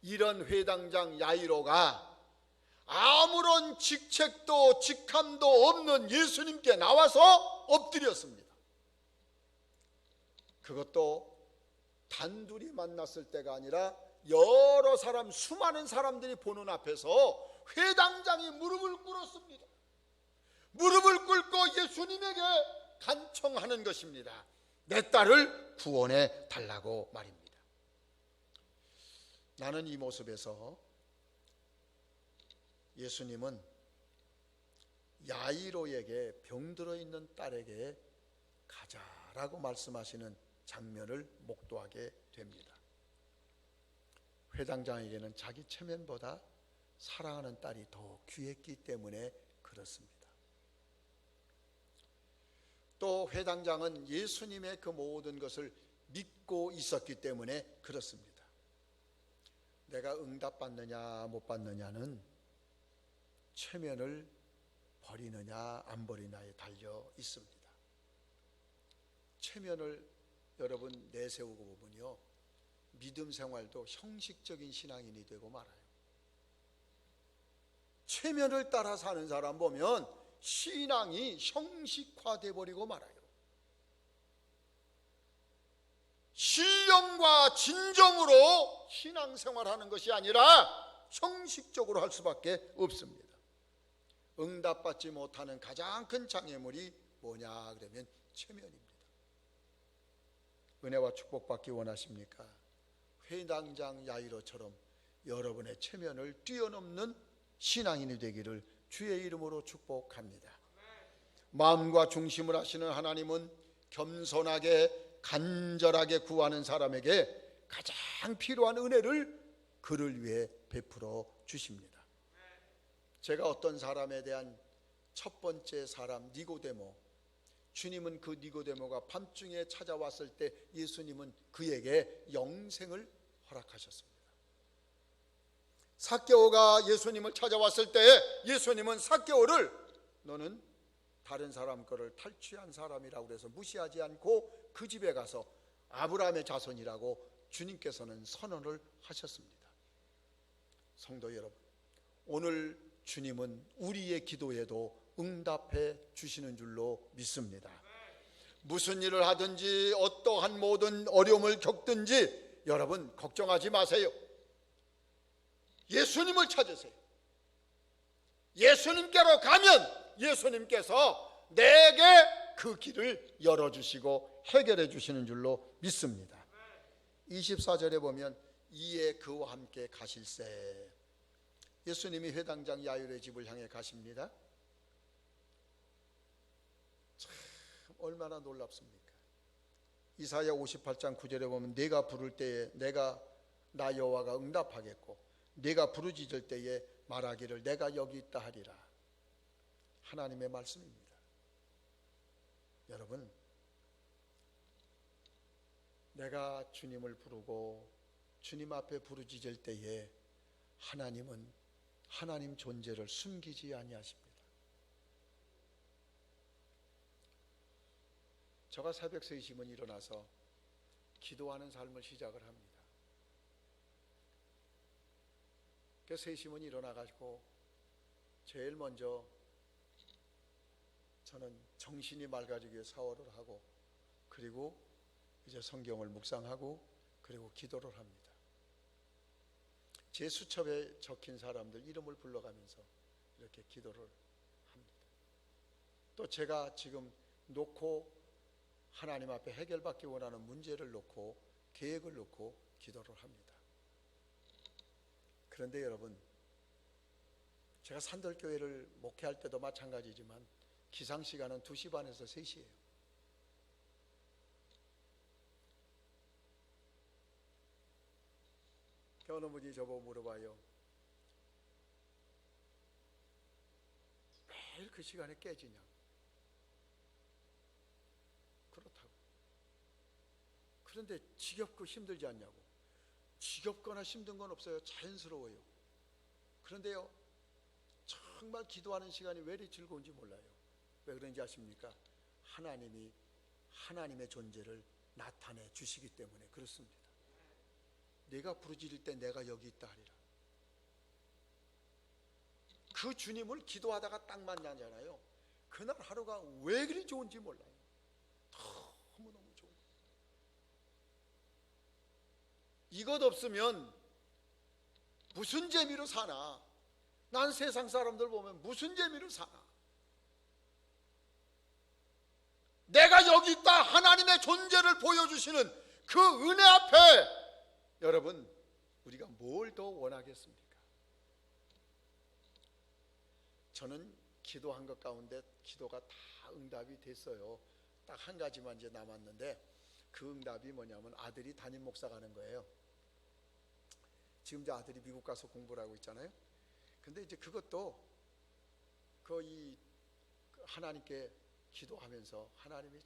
이런 회당장 야이로가 아무런 직책도 직함도 없는 예수님께 나와서 엎드렸습니다. 그것도 단둘이 만났을 때가 아니라 여러 사람, 수많은 사람들이 보는 앞에서 회당장이 무릎을 꿇었습니다. 무릎을 꿇고 예수님에게 간청하는 것입니다. 내 딸을 구원해 달라고 말입니다. 나는 이 모습에서 예수님은 야이로에게 병들어 있는 딸에게 가자라고 말씀하시는 장면을 목도하게 됩니다. 회당장에게는 자기 체면보다 사랑하는 딸이 더 귀했기 때문에 그렇습니다. 또 회당장은 예수님의 그 모든 것을 믿고 있었기 때문에 그렇습니다. 내가 응답받느냐 못 받느냐는 체면을 버리느냐 안 버리냐에 달려 있습니다. 체면을 여러분 내세우고 보면요, 믿음 생활도 형식적인 신앙인이 되고 말아요. 체면을 따라 사는 사람 보면 신앙이 형식화돼 버리고 말아요. 신령과 진정으로 신앙생활하는 것이 아니라 형식적으로 할 수밖에 없습니다. 응답받지 못하는 가장 큰 장애물이 뭐냐 그러면 체면입니다. 은혜와 축복받기 원하십니까? 회당장 야이로처럼 여러분의 체면을 뛰어넘는 신앙인이 되기를 주의 이름으로 축복합니다. 마음과 중심을 하시는 하나님은 겸손하게 간절하게 구하는 사람에게 가장 필요한 은혜를 그를 위해 베풀어 주십니다. 제가 어떤 사람에 대한 첫 번째 사람 니고데모, 주님은 그 니고데모가 밤중에 찾아왔을 때 예수님은 그에게 영생을 허락하셨습니다. 삭개오가 예수님을 찾아왔을 때 예수님은 삭개오를 너는 다른 사람 거를 탈취한 사람이라고 해서 무시하지 않고 그 집에 가서 아브라함의 자손이라고 주님께서는 선언을 하셨습니다. 성도 여러분, 오늘 주님은 우리의 기도에도 응답해 주시는 줄로 믿습니다. 무슨 일을 하든지 어떠한 모든 어려움을 겪든지 여러분 걱정하지 마세요. 예수님을 찾으세요. 예수님께로 가면 예수님께서 내게 그 길을 열어주시고 해결해 주시는 줄로 믿습니다. 24절에 보면 이에 그와 함께 가실새, 예수님이 회당장 야이로의 집을 향해 가십니다. 참 얼마나 놀랍습니까? 이사야 58장 9절에 보면 네가 부를 때에 내가 나 여호와가 응답하겠고 네가 부르짖을 때에 말하기를 내가 여기 있다 하리라. 하나님의 말씀입니다. 여러분, 내가 주님을 부르고 주님 앞에 부르짖을 때에 하나님은 하나님 존재를 숨기지 아니하십니다. 저가 새벽 3시면 일어나서 기도하는 삶을 시작을 합니다. 그 3시면 일어나가지고 제일 먼저 저는 정신이 맑아지기 위해 샤워를 하고 그리고 이제 성경을 묵상하고 그리고 기도를 합니다. 제 수첩에 적힌 사람들 이름을 불러가면서 이렇게 기도를 합니다. 또 제가 지금 놓고 하나님 앞에 해결받기 원하는 문제를 놓고 계획을 놓고 기도를 합니다. 그런데 여러분, 제가 산돌교회를 목회할 때도 마찬가지지만 기상시간은 2시 반에서 3시예요. 어느 분이 저보고 물어봐요. 매일 그 시간에 깨지냐? 그렇다고. 그런데 지겹고 힘들지 않냐고. 지겹거나 힘든 건 없어요. 자연스러워요. 그런데요, 정말 기도하는 시간이 왜 이리 즐거운지 몰라요. 왜 그런지 아십니까? 하나님이 하나님의 존재를 나타내 주시기 때문에 그렇습니다. 내가 부르짖을 때 내가 여기 있다 하리라. 그 주님을 기도하다가 딱 만나잖아요. 그날 하루가 왜 그리 좋은지 몰라요. 너무너무 좋은. 이것 없으면 무슨 재미로 사나? 난 세상 사람들 보면 무슨 재미로 사나? 내가 여기 있다 하나님의 존재를 보여주시는 그 은혜 앞에 여러분, 우리가 뭘 더 원하겠습니까? 저는 기도한 것 가운데 기도가 다 응답이 됐어요. 딱 한 가지만 이제 남았는데 그 응답이 뭐냐면 아들이 담임 목사 가는 거예요. 지금 이제 아들이 미국 가서 공부를 하고 있잖아요. 근데 이제 그것도 거의 하나님께 기도하면서 하나님이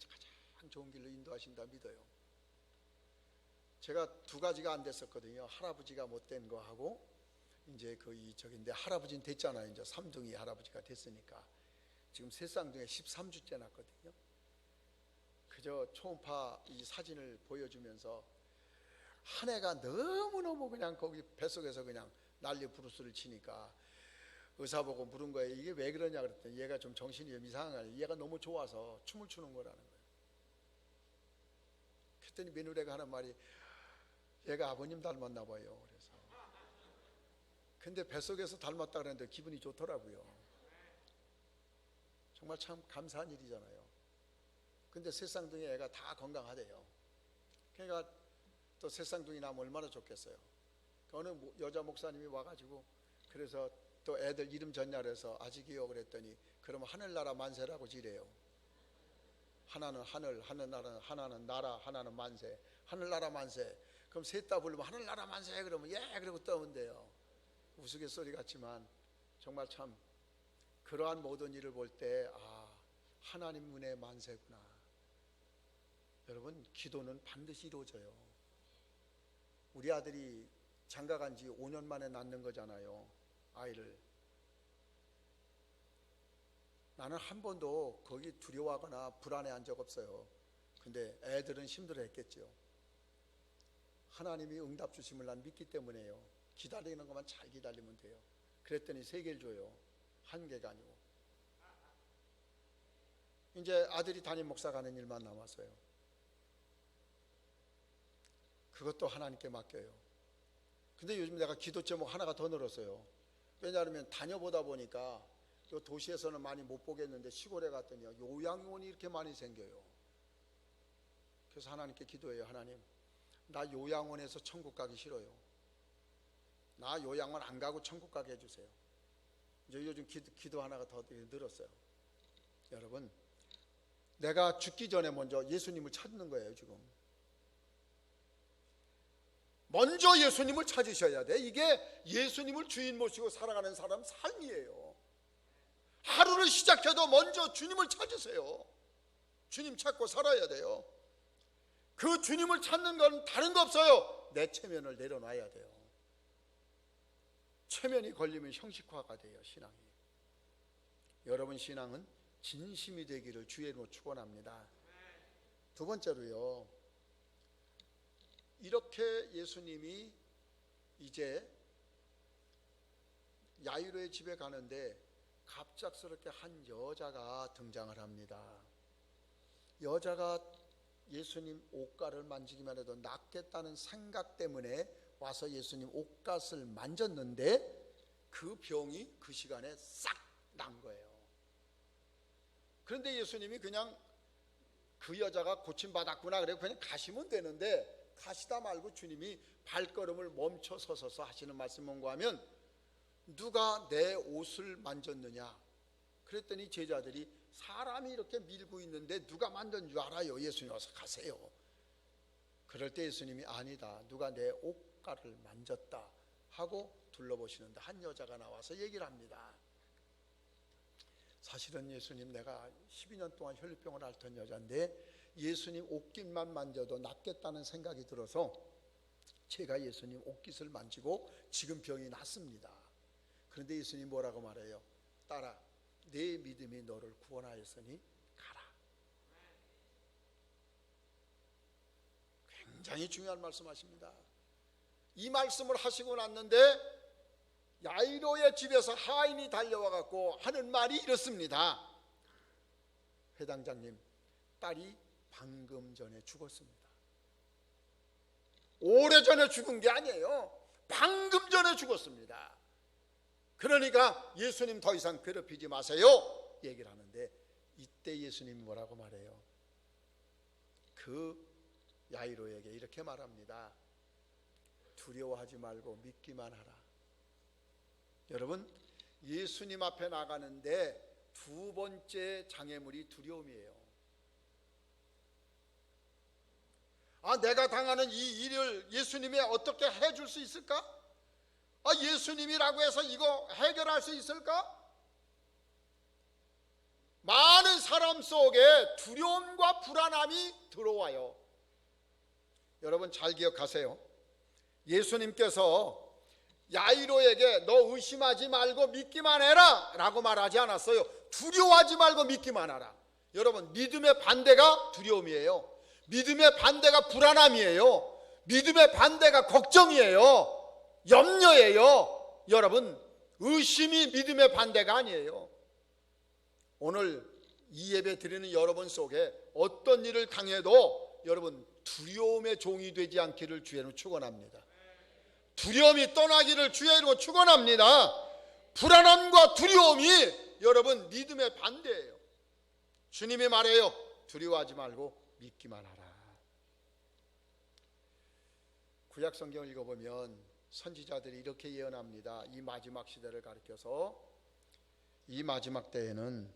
가장 좋은 길로 인도하신다 믿어요. 제가 2가지가 안 됐었거든요. 할아버지가 못된 거 하고 이제 저기인데 할아버지는 됐잖아요. 이제 3둥이 할아버지가 됐으니까. 지금 새 쌍둥이 13주째 났거든요. 그저 초음파 이 사진을 보여주면서 한 해가 너무너무 그냥 거기 뱃속에서 그냥 난리 부르스를 치니까 의사 보고 물은 거예요. 이게 왜 그러냐 그랬더니 얘가 좀 정신이 좀 이상한 거예요. 얘가 너무 좋아서 춤을 추는 거라는 거예요. 그랬더니 며느리가 하는 말이 얘가 아버님 닮았나 봐요. 그래서 근데 뱃속에서 닮았다 그랬는데 기분이 좋더라고요. 정말 참 감사한 일이잖아요. 근데 새쌍둥이 애가 다 건강하대요. 그러니까 또 새쌍둥이 나면 얼마나 좋겠어요. 어느 여자 목사님이 와가지고 그래서 또 애들 이름 전야해서 아직이요 그랬더니 그러면 하늘나라 만세라고 지래요. 하나는 하늘, 하나는 나라, 하나는 만세. 하늘나라 만세. 그럼 셋 다 부르면 하늘나라 만세 그러면 예 그러고 떠온대요. 우스갯소리 같지만 정말 참 그러한 모든 일을 볼 때 하나님 은혜 만세구나. 여러분 기도는 반드시 이루어져요. 우리 아들이 장가 간 지 5년 만에 낳는 거잖아요. 아이를. 나는 한 번도 거기 두려워하거나 불안해한 적 없어요. 근데 애들은 힘들어했겠죠. 하나님이 응답 주심을 난 믿기 때문에요. 기다리는 것만 잘 기다리면 돼요. 그랬더니 3개를 줘요. 1개가 아니고. 이제 아들이 담임 목사 가는 일만 남았어요. 그것도 하나님께 맡겨요. 근데 요즘 내가 기도 제목 하나가 더 늘었어요. 왜냐하면 다녀보다 보니까 요 도시에서는 많이 못 보겠는데 시골에 갔더니 요양원이 이렇게 많이 생겨요. 그래서 하나님께 기도해요. 하나님, 나 요양원에서 천국 가기 싫어요. 나 요양원 안 가고 천국 가게 해주세요. 이제 요즘 기도 하나가 더 늘었어요. 여러분, 내가 죽기 전에 먼저 예수님을 찾는 거예요. 지금 먼저 예수님을 찾으셔야 돼. 이게 예수님을 주인 모시고 살아가는 사람 삶이에요. 하루를 시작해도 먼저 주님을 찾으세요. 주님 찾고 살아야 돼요. 그 주님을 찾는 건 다른 거 없어요. 내 체면을 내려놔야 돼요. 체면이 걸리면 형식화가 돼요. 신앙이. 여러분 신앙은 진심이 되기를 주의 이름으로 축원합니다. 두 번째로요, 이렇게 예수님이 이제 야이로의 집에 가는데 갑작스럽게 한 여자가 등장을 합니다. 여자가 예수님 옷가를 만지기만 해도 낫겠다는 생각 때문에 와서 예수님 옷갓을 만졌는데 그 병이 그 시간에 싹 난 거예요. 그런데 예수님이 그냥 그 여자가 고침받았구나 그래 그냥 가시면 되는데 가시다 말고 주님이 발걸음을 멈춰 서서 하시는 말씀이 뭔가 하면 누가 내 옷을 만졌느냐 그랬더니 제자들이 사람이 이렇게 밀고 있는데 누가 만든 줄 알아요. 예수님 와서 가세요. 그럴 때 예수님이 아니다, 누가 내 옷가를 만졌다 하고 둘러보시는데 한 여자가 나와서 얘기를 합니다. 사실은 예수님, 내가 12년 동안 혈류병을 앓던 여자인데 예수님 옷깃만 만져도 낫겠다는 생각이 들어서 제가 예수님 옷깃을 만지고 지금 병이 낫습니다. 그런데 예수님 뭐라고 말해요? 딸아, 내 믿음이 너를 구원하였으니 가라. 굉장히 중요한 말씀하십니다. 이 말씀을 하시고 났는데 야이로의 집에서 하인이 달려와 갖고 하는 말이 이렇습니다. 회당장님, 딸이 방금 전에 죽었습니다. 오래전에 죽은 게 아니에요. 방금 전에 죽었습니다. 그러니까 예수님 더 이상 괴롭히지 마세요 얘기를 하는데 이때 예수님이 뭐라고 말해요? 그 야이로에게 이렇게 말합니다. 두려워하지 말고 믿기만 하라. 여러분, 예수님 앞에 나가는데 두 번째 장애물이 두려움이에요. 내가 당하는 이 일을 예수님이 어떻게 해줄 수 있을까? 예수님이라고 해서 이거 해결할 수 있을까? 많은 사람 속에 두려움과 불안함이 들어와요. 여러분 잘 기억하세요. 예수님께서 야이로에게 너 의심하지 말고 믿기만 해라 라고 말하지 않았어요. 두려워하지 말고 믿기만 하라. 여러분, 믿음의 반대가 두려움이에요. 믿음의 반대가 불안함이에요. 믿음의 반대가 걱정이에요. 염려예요. 여러분, 의심이 믿음의 반대가 아니에요. 오늘 이 예배 드리는 여러분 속에 어떤 일을 당해도 여러분 두려움의 종이 되지 않기를 주의 이름으로 축원합니다. 두려움이 떠나기를 주의 이름으로 축원합니다. 불안함과 두려움이 여러분 믿음의 반대예요. 주님이 말해요. 두려워하지 말고 믿기만 하라. 구약 성경을 읽어보면 선지자들이 이렇게 예언합니다. 이 마지막 시대를 가리켜서 이 마지막 때에는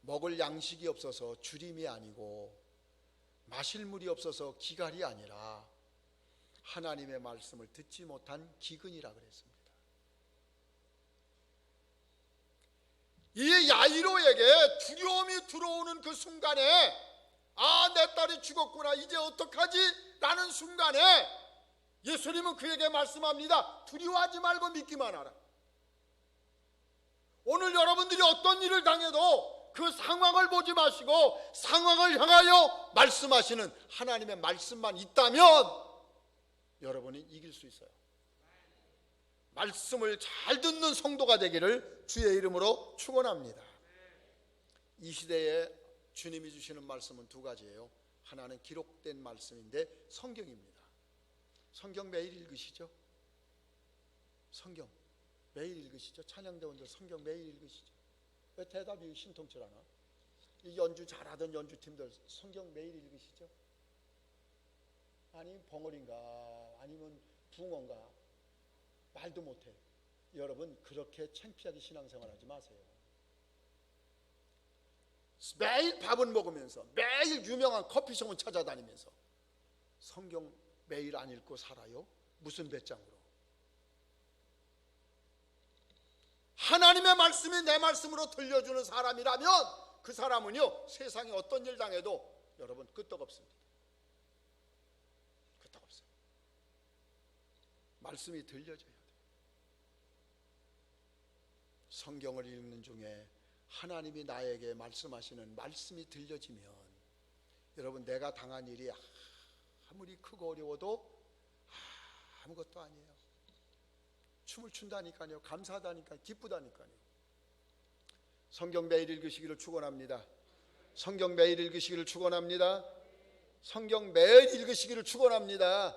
먹을 양식이 없어서 주림이 아니고 마실 물이 없어서 기갈이 아니라 하나님의 말씀을 듣지 못한 기근이라 그랬습니다. 이 야이로에게 두려움이 들어오는 그 순간에 아, 내 딸이 죽었구나, 이제 어떡하지? 라는 순간에 예수님은 그에게 말씀합니다. 두려워하지 말고 믿기만 하라. 오늘 여러분들이 어떤 일을 당해도 그 상황을 보지 마시고 상황을 향하여 말씀하시는 하나님의 말씀만 있다면 여러분이 이길 수 있어요. 말씀을 잘 듣는 성도가 되기를 주의 이름으로 축원합니다. 이 시대에 주님이 주시는 말씀은 두 가지예요. 하나는 기록된 말씀인데 성경입니다. 성경 매일 읽으시죠? 성경 매일 읽으시죠? 찬양대원들 성경 매일 읽으시죠? 왜 대답이 신통치 않아? 이 연주 잘하던 연주팀들 성경 매일 읽으시죠? 아니면 벙어리인가 아니면 붕어인가 말도 못해. 여러분 그렇게 창피하게 신앙생활하지 마세요. 매일 밥은 먹으면서 매일 유명한 커피숍은 찾아다니면서 성경 매일 안 읽고 살아요? 무슨 배짱으로? 하나님의 말씀이 내 말씀으로 들려주는 사람이라면 그 사람은요 세상에 어떤 일 당해도 여러분 끄떡없습니다. 끄떡없어요. 말씀이 들려져야 돼요. 성경을 읽는 중에 하나님이 나에게 말씀하시는 말씀이 들려지면 여러분 내가 당한 일이 아무리 크고 어려워도 아무것도 아니에요. 춤을 춘다니까요. 감사하다니까요. 기쁘다니까요. 성경 매일 읽으시기를 축원합니다. 성경 매일 읽으시기를 축원합니다. 성경 매일 읽으시기를 축원합니다.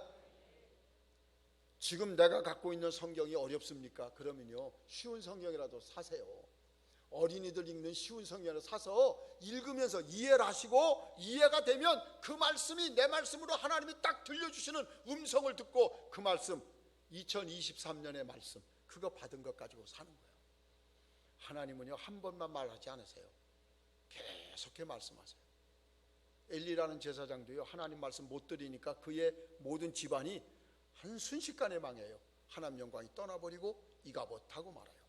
지금 내가 갖고 있는 성경이 어렵습니까? 그러면요 쉬운 성경이라도 사세요. 어린이들 읽는 쉬운 성경을 사서 읽으면서 이해를 하시고 이해가 되면 그 말씀이 내 말씀으로 하나님이 딱 들려주시는 음성을 듣고 그 말씀 2023년의 말씀 그거 받은 것 가지고 사는 거예요. 하나님은요 한 번만 말하지 않으세요. 계속해 말씀하세요. 엘리라는 제사장도요 하나님 말씀 못 들으니까 그의 모든 집안이 한 순식간에 망해요. 하나님 영광이 떠나버리고 이가봇하고 말아요.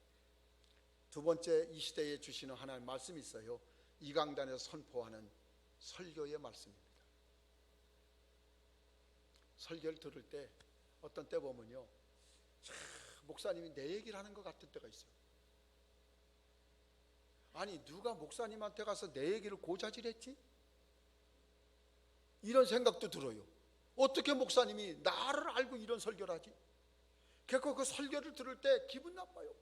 두 번째 이 시대에 주시는 하나님 말씀이 있어요. 이 강단에서 선포하는 설교의 말씀입니다. 설교를 들을 때 어떤 때 보면요 목사님이 내 얘기를 하는 것 같은 때가 있어요. 아니 누가 목사님한테 가서 내 얘기를 고자질했지? 이런 생각도 들어요. 어떻게 목사님이 나를 알고 이런 설교를 하지? 그래서 그 설교를 들을 때 기분 나빠요.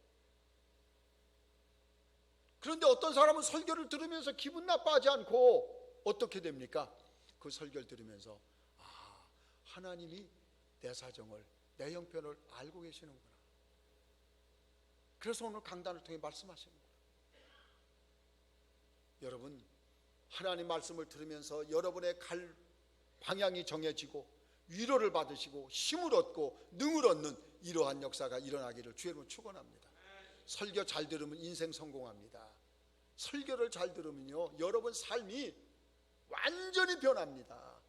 그런데 어떤 사람은 설교를 들으면서 기분 나빠하지 않고 어떻게 됩니까? 그 설교를 들으면서 아 하나님이 내 사정을 내 형편을 알고 계시는구나. 그래서 오늘 강단을 통해 말씀하시는 거예요. 여러분 하나님 말씀을 들으면서 여러분의 갈 방향이 정해지고 위로를 받으시고 힘을 얻고 능을 얻는 이러한 역사가 일어나기를 주의 이름으로 축원합니다. 설교 잘 들으면 인생 성공합니다. 설교를 잘 들으면요 여러분 삶이 완전히 변합니다.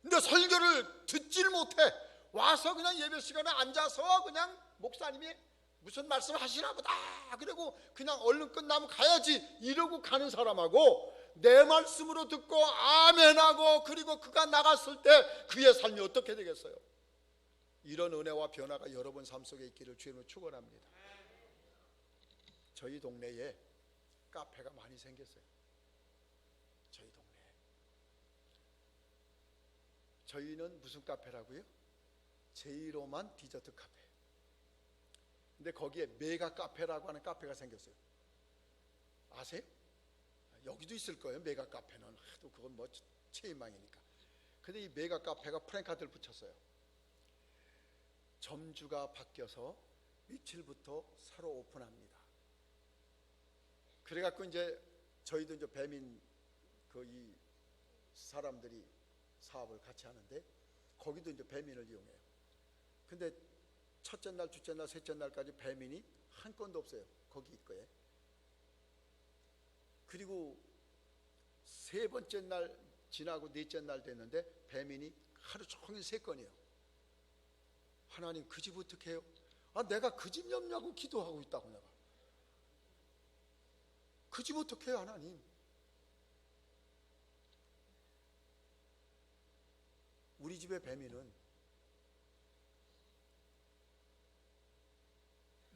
근데 설교를 듣질 못해 와서 그냥 예배 시간에 앉아서 그냥 목사님이 무슨 말씀 하시나 보다 그리고 그냥 얼른 끝나면 가야지 이러고 가는 사람하고 내 말씀으로 듣고 아멘하고 그리고 그가 나갔을 때 그의 삶이 어떻게 되겠어요? 이런 은혜와 변화가 여러분 삶 속에 있기를 주님으로 축원합니다. 저희 동네에 카페가 많이 생겼어요. 저희 동네에. 저희는 무슨 카페라고요? 제이로만 디저트 카페. 근데 거기에 메가 카페라고 하는 카페가 생겼어요. 아세요? 여기도 있을 거예요. 메가 카페는 하도 그건 뭐 체인망이니까. 근데 이 메가 카페가 프랜카드를 붙였어요. 점주가 바뀌어서 며칠부터 새로 오픈합니다. 그래갖고 이제 저희도 이제 배민 이 사람들이 사업을 같이 하는데 거기도 이제 배민을 이용해요. 근데 첫째 날, 둘째 날, 셋째 날까지 배민이 한 건도 없어요. 거기 거에. 그리고 세 번째 날 지나고 넷째 날 됐는데 배민이 하루 종일 3건이에요. 하나님 그 집 어떻게 해요? 아, 내가 그 집 염려하고 기도하고 있다고. 내가 그 집 어떻게 해요 하나님? 우리 집의 배민은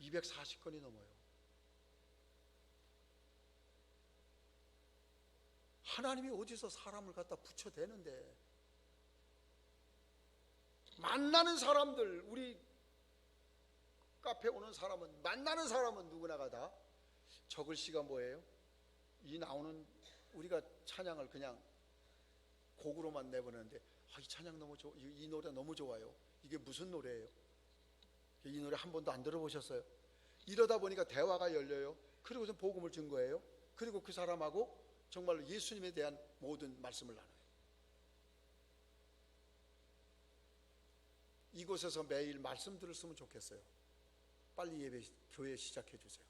240건이 넘어요. 하나님이 어디서 사람을 갖다 붙여대는데, 만나는 사람들, 우리 카페 오는 사람은, 만나는 사람은 누구나가 다 저글씨가 뭐예요? 이 나오는 우리가 찬양을 그냥 곡으로만 내보내는데, 아, 이 찬양 너무 좋아, 이 노래 너무 좋아요. 이게 무슨 노래예요? 이 노래 한 번도 안 들어보셨어요? 이러다 보니까 대화가 열려요. 그리고서 복음을 준 거예요. 그리고 그 사람하고 정말로 예수님에 대한 모든 말씀을 나눠요. 이곳에서 매일 말씀 들었으면 좋겠어요. 빨리 예배 교회 시작해 주세요.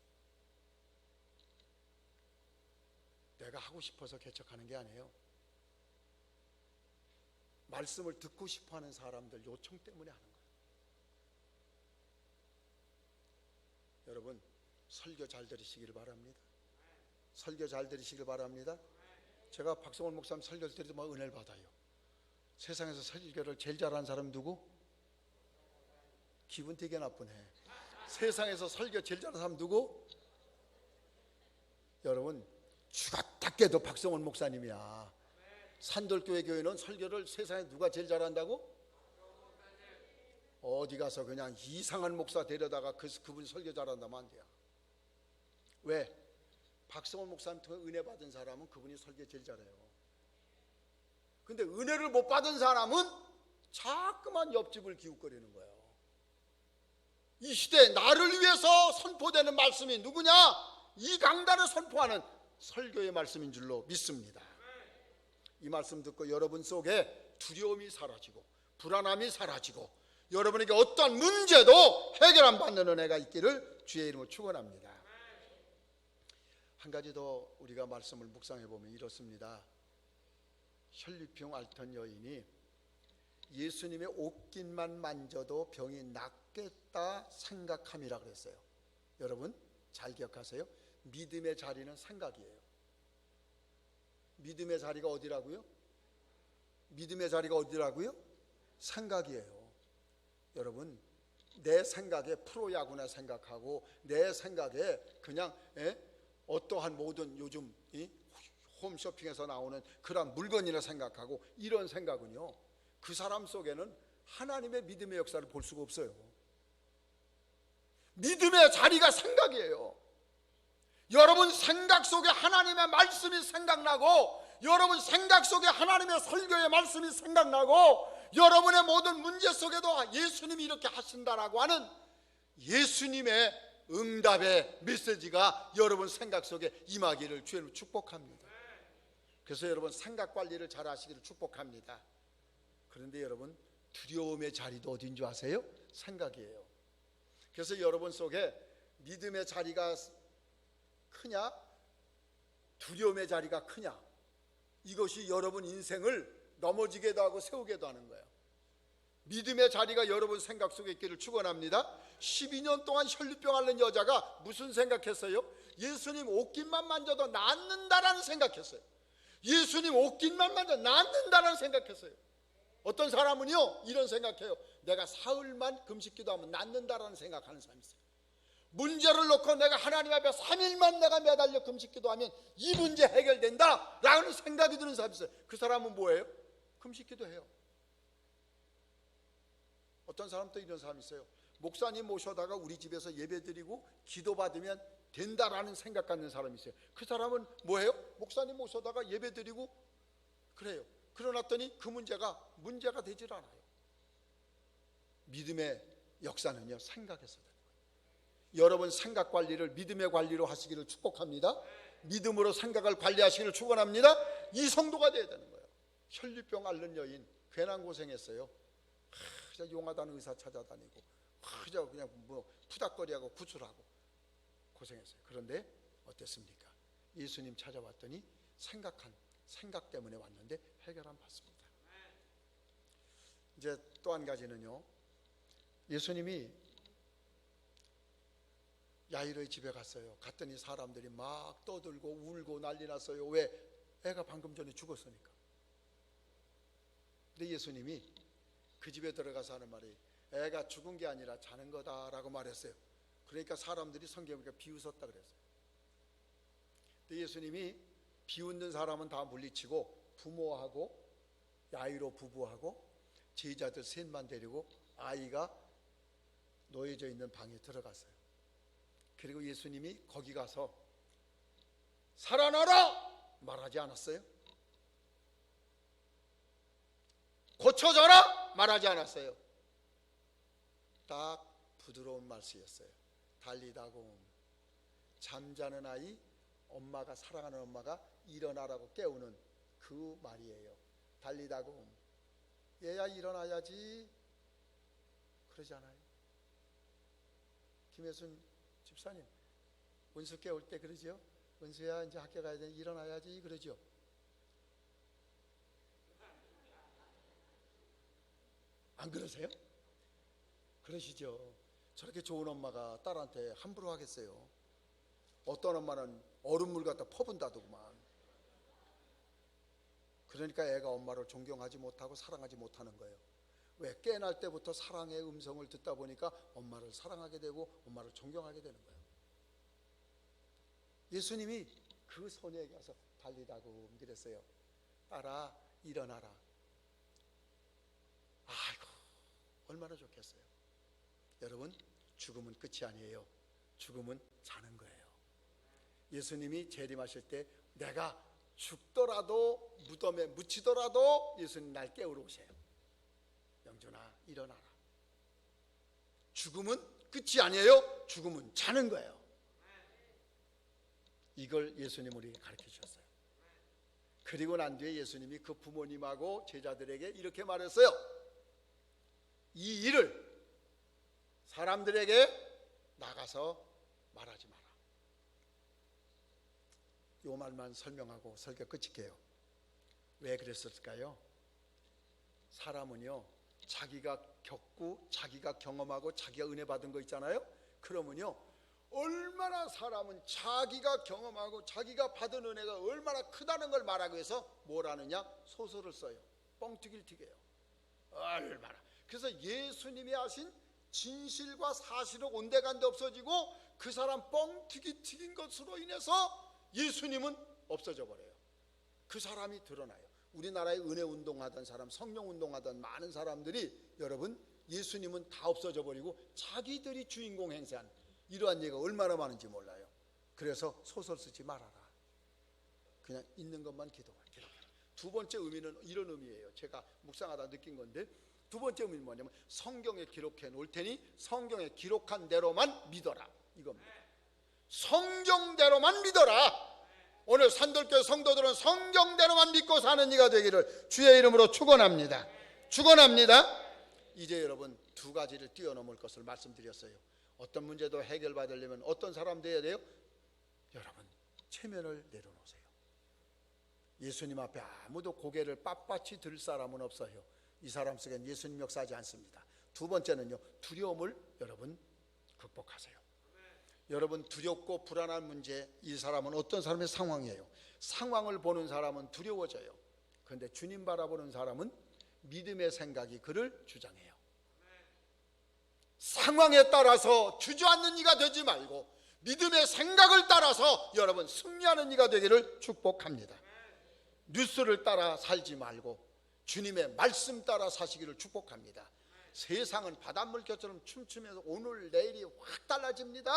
내가 하고 싶어서 개척하는 게 아니에요. 말씀을 듣고 싶어하는 사람들 요청 때문에 하는 거예요. 여러분 설교 잘 들으시길 바랍니다. 설교 잘 들으시길 바랍니다. 제가 박성원 목사님 설교를 들을 때마다 은혜를 받아요. 세상에서 설교를 제일 잘하는 사람 누구? 기분 되게 나쁘네. 세상에서 설교 제일 잘하는 사람 누구? 여러분 죽었다 깨도 박성원 목사님이야. 산돌교회 교회는 설교를 세상에 누가 제일 잘한다고? 어디 가서 그냥 이상한 목사 데려다가 그분 설교 잘한다면 안 돼요. 왜? 박성원 목사님 통해 은혜 받은 사람은 그분이 설교 제일 잘해요. 근데 은혜를 못 받은 사람은 자꾸만 옆집을 기웃거리는 거예요. 이 시대에 나를 위해서 선포되는 말씀이 누구냐? 이 강단을 선포하는 설교의 말씀인 줄로 믿습니다. 이 말씀 듣고 여러분 속에 두려움이 사라지고 불안함이 사라지고 여러분에게 어떠한 문제도 해결 안 받는 은혜가 있기를 주의 이름으로 축원합니다. 한 가지 더 우리가 말씀을 묵상해 보면 이렇습니다. 혈류병 앓던 여인이 예수님의 옷깃만 만져도 병이 낫겠다 생각함이라 그랬어요. 여러분 잘 기억하세요. 믿음의 자리는 생각이에요. 믿음의 자리가 어디라고요? 믿음의 자리가 어디라고요? 생각이에요. 여러분 내 생각에 프로야구나 생각하고 내 생각에 그냥 어떠한 모든 요즘 홈쇼핑에서 나오는 그런 물건이나 생각하고 이런 생각은요 그 사람 속에는 하나님의 믿음의 역사를 볼 수가 없어요. 믿음의 자리가 생각이에요. 여러분 생각 속에 하나님의 말씀이 생각나고 여러분 생각 속에 하나님의 설교의 말씀이 생각나고 여러분의 모든 문제 속에도 예수님이 이렇게 하신다라고 하는 예수님의 응답의 메시지가 여러분 생각 속에 임하기를 주님으로 축복합니다. 그래서 여러분 생각 관리를 잘 하시기를 축복합니다. 그런데 여러분 두려움의 자리도 어딘 줄 아세요? 생각이에요. 그래서 여러분 속에 믿음의 자리가 크냐 두려움의 자리가 크냐 이것이 여러분 인생을 넘어지게도 하고 세우게도 하는 거예요. 믿음의 자리가 여러분 생각 속에 있기를 축원합니다. 12년 동안 혈류병 앓는 여자가 무슨 생각했어요? 예수님 옷깃만 만져도 낫는다라는 생각했어요. 예수님 옷깃만 만져도 낫는다라는 생각했어요. 어떤 사람은요 이런 생각해요. 내가 사흘만 금식 기도하면 낫는다라는 생각하는 사람이 있어요. 문제를 놓고 내가 하나님 앞에 3일만 내가 매달려 금식 기도하면 이 문제 해결된다 라는 생각이 드는 사람이 있어요. 그 사람은 뭐예요? 금식 기도해요. 어떤 사람 또 이런 사람이 있어요. 목사님 모셔다가 우리 집에서 예배드리고 기도받으면 된다라는 생각 갖는 사람이 있어요. 그 사람은 뭐예요? 목사님 모셔다가 예배드리고 그래요. 그러놨더니 그 문제가 되질 않아요. 믿음의 역사는요 생각에서 되는 거예요. 여러분 생각 관리를 믿음의 관리로 하시기를 축복합니다. 믿음으로 생각을 관리하시기를 축원합니다. 이 성도가 돼야 되는 거예요. 혈류병 앓는 여인 괜한 고생했어요. 그냥 용하다는 의사 찾아다니고 그냥 뭐 푸닥거리하고 구출하고 고생했어요. 그런데 어땠습니까? 예수님 찾아왔더니 생각 때문에 왔는데 해결 안 받습니다. 이제 또 한 가지는요. 예수님이 야이로의 집에 갔어요. 갔더니 사람들이 막 떠들고 울고 난리 났어요. 왜? 애가 방금 전에 죽었으니까. 근데 예수님이 그 집에 들어가서 하는 말이 애가 죽은 게 아니라 자는 거다라고 말했어요. 그러니까 사람들이 성경에 보니까 비웃었다 그랬어요. 근데 예수님이 비웃는 사람은 다 물리치고 부모하고 야이로 부부하고 제자들 셋만 데리고 아이가 놓여져 있는 방에 들어갔어요. 그리고 예수님이 거기 가서 살아나라 말하지 않았어요? 고쳐져라 말하지 않았어요? 딱 부드러운 말씀이었어요. 달리다고 잠자는 아이 엄마가 사랑하는 엄마가 일어나라고 깨우는 그 말이에요. 달리다고 얘야 일어나야지 그러지 않아요? 김혜순 집사님 은수 깨울 때 그러죠? 은수야 이제 학교 가야 돼 일어나야지 그러죠? 안 그러세요? 그러시죠. 저렇게 좋은 엄마가 딸한테 함부로 하겠어요. 어떤 엄마는 얼음물 갖다 퍼분다더구만. 그러니까 애가 엄마를 존경하지 못하고 사랑하지 못하는 거예요. 왜? 깨어날 때부터 사랑의 음성을 듣다 보니까 엄마를 사랑하게 되고 엄마를 존경하게 되는 거예요. 예수님이 그 소녀에게 가서 달리다고 그랬어요. 딸아 일어나라. 아이고 얼마나 좋겠어요. 여러분 죽음은 끝이 아니에요. 죽음은 자는 거예요. 예수님이 재림하실 때 내가 죽더라도 무덤에 묻히더라도 예수님 날 깨우러 오세요. 영준아 일어나라. 죽음은 끝이 아니에요. 죽음은 자는 거예요. 이걸 예수님 우리에게 가르쳐 주셨어요. 그리고 난 뒤에 예수님이 그 부모님하고 제자들에게 이렇게 말했어요. 이 일을 사람들에게 나가서 말하지 마라. 이 말만 설명하고 설교 끝일게요. 왜 그랬을까요? 사람은요 자기가 겪고 자기가 경험하고 자기가 은혜 받은 거 있잖아요. 그러면요 얼마나 사람은 자기가 경험하고 자기가 받은 은혜가 얼마나 크다는 걸 말하기 위해서 뭘 하느냐? 소설을 써요. 뻥튀기를 튀겨요. 얼마나. 그래서 예수님이 하신 진실과 사실은 온데간데 없어지고 그 사람 뻥튀기 튀긴 것으로 인해서 예수님은 없어져 버려요. 그 사람이 드러나요. 우리나라에 은혜 운동하던 사람, 성령 운동하던 많은 사람들이 여러분 예수님은 다 없어져 버리고 자기들이 주인공 행세한 이러한 얘기가 얼마나 많은지 몰라요. 그래서 소설 쓰지 말아라. 그냥 있는 것만 기록해라. 두 번째 의미는 이런 의미예요. 제가 묵상하다 느낀 건데 두 번째 의미는 뭐냐면 성경에 기록해 놓을 테니 성경에 기록한 대로만 믿어라 이겁니다. 성경대로만 믿어라. 오늘 산돌교회 성도들은 성경대로만 믿고 사는 이가 되기를 주의 이름으로 축원합니다. 축원합니다. 이제 여러분 두 가지를 뛰어넘을 것을 말씀드렸어요. 어떤 문제도 해결받으려면 어떤 사람 되어야 돼요? 여러분 체면을 내려놓으세요. 예수님 앞에 아무도 고개를 빳빳이 들 사람은 없어요. 이 사람 속엔 예수님 역사하지 않습니다. 두 번째는요 두려움을 여러분 극복하세요. 여러분 두렵고 불안한 문제, 이 사람은 어떤 사람의 상황이에요. 상황을 보는 사람은 두려워져요. 그런데 주님 바라보는 사람은 믿음의 생각이 그를 주장해요. 상황에 따라서 주저앉는 이가 되지 말고 믿음의 생각을 따라서 여러분 승리하는 이가 되기를 축복합니다. 뉴스를 따라 살지 말고 주님의 말씀 따라 사시기를 축복합니다. 세상은 바닷물결처럼 춤추면서 오늘 내일이 확 달라집니다.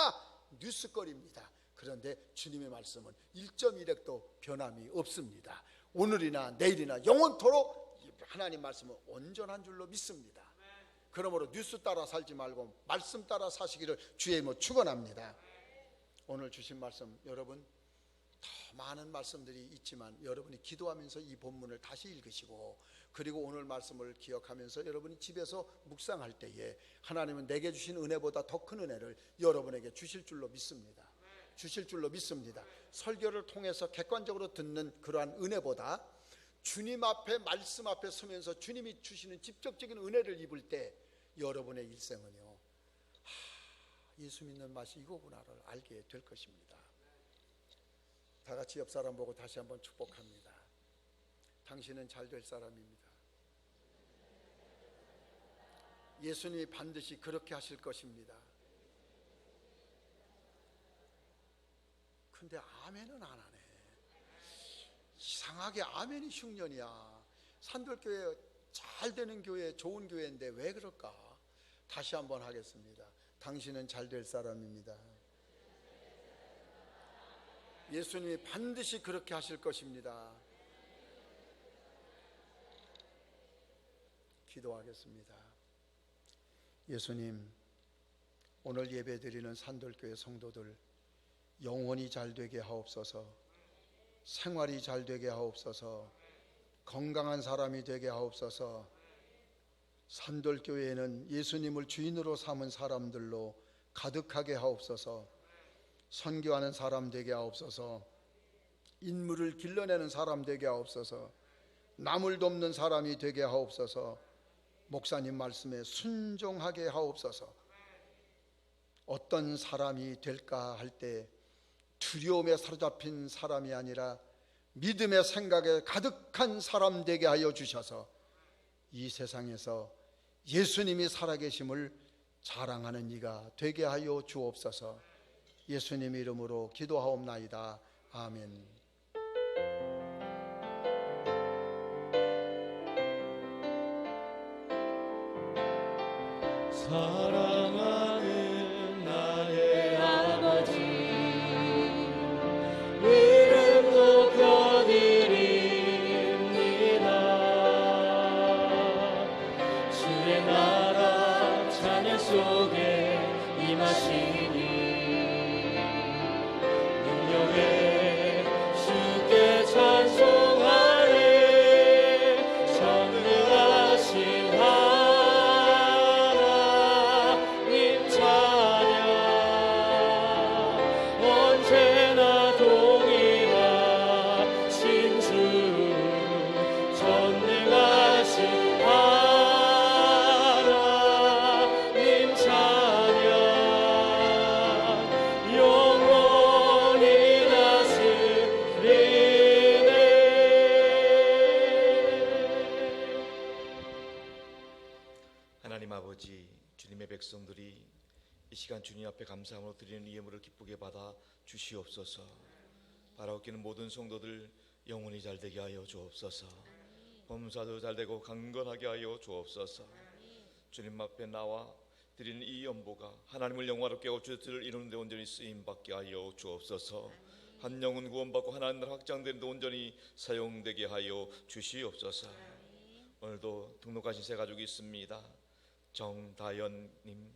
뉴스거리입니다. 그런데 주님의 말씀은 1.1핵도 변함이 없습니다. 오늘이나 내일이나 영원토록 하나님 말씀은 온전한 줄로 믿습니다. 그러므로 뉴스 따라 살지 말고 말씀 따라 사시기를 주의 이름으로 축원합니다. 오늘 주신 말씀 여러분 더 많은 말씀들이 있지만 여러분이 기도하면서 이 본문을 다시 읽으시고 그리고 오늘 말씀을 기억하면서 여러분이 집에서 묵상할 때에 하나님은 내게 주신 은혜보다 더 큰 은혜를 여러분에게 주실 줄로 믿습니다. 주실 줄로 믿습니다. 설교를 통해서 객관적으로 듣는 그러한 은혜보다 주님 앞에 말씀 앞에 서면서 주님이 주시는 직접적인 은혜를 입을 때 여러분의 일생은요 예수 믿는 맛이 이거구나를 알게 될 것입니다. 다 같이 옆 사람 보고 다시 한번 축복합니다. 당신은 잘 될 사람입니다. 예수님이 반드시 그렇게 하실 것입니다. 근데 아멘은 안 하네. 이상하게 아멘이 흉년이야. 산돌교회 잘 되는 교회 좋은 교회인데 왜 그럴까? 다시 한번 하겠습니다. 당신은 잘 될 사람입니다. 예수님이 반드시 그렇게 하실 것입니다. 기도하겠습니다. 예수님, 오늘 예배드리는 산돌교회 성도들 영혼이 잘 되게 하옵소서. 생활이 잘 되게 하옵소서. 건강한 사람이 되게 하옵소서. 산돌교회에는 예수님을 주인으로 삼은 사람들로 가득하게 하옵소서. 선교하는 사람 되게 하옵소서. 인물을 길러내는 사람 되게 하옵소서. 남을 돕는 사람이 되게 하옵소서. 목사님 말씀에 순종하게 하옵소서. 어떤 사람이 될까 할 때 두려움에 사로잡힌 사람이 아니라 믿음의 생각에 가득한 사람 되게 하여 주셔서 이 세상에서 예수님이 살아계심을 자랑하는 이가 되게 하여 주옵소서. 예수님 이름으로 기도하옵나이다. 아멘. 사랑하는 나의 아버지 이름 높여드립니다. 주의 나라 찬양 속에 임하시니 능력에 주께 찬송하네. 전능하신 하나님 찬양 언제나 동일하신 주 전능하신 하나님 찬양 영원히 다스리네. 하나님 아버지, 주님의 백성들이 이 시간 주님 앞에 감사함으로 드리는 이 예물을 기쁘게 받아 주시옵소서. 바라옵기는 모든 성도들 영혼이 잘되게 하여 주옵소서. 범사도 잘되고 강건하게 하여 주옵소서. 주님 앞에 나와 드리는 이 연보가 하나님을 영화롭게 하고 주의 뜻을 이루는 데 온전히 쓰임받게 하여 주옵소서. 한 영혼 구원받고 하나님 나라 확장되는 데 온전히 사용되게 하여 주시옵소서. 오늘도 등록하신 세 가족이 있습니다. 정다연님,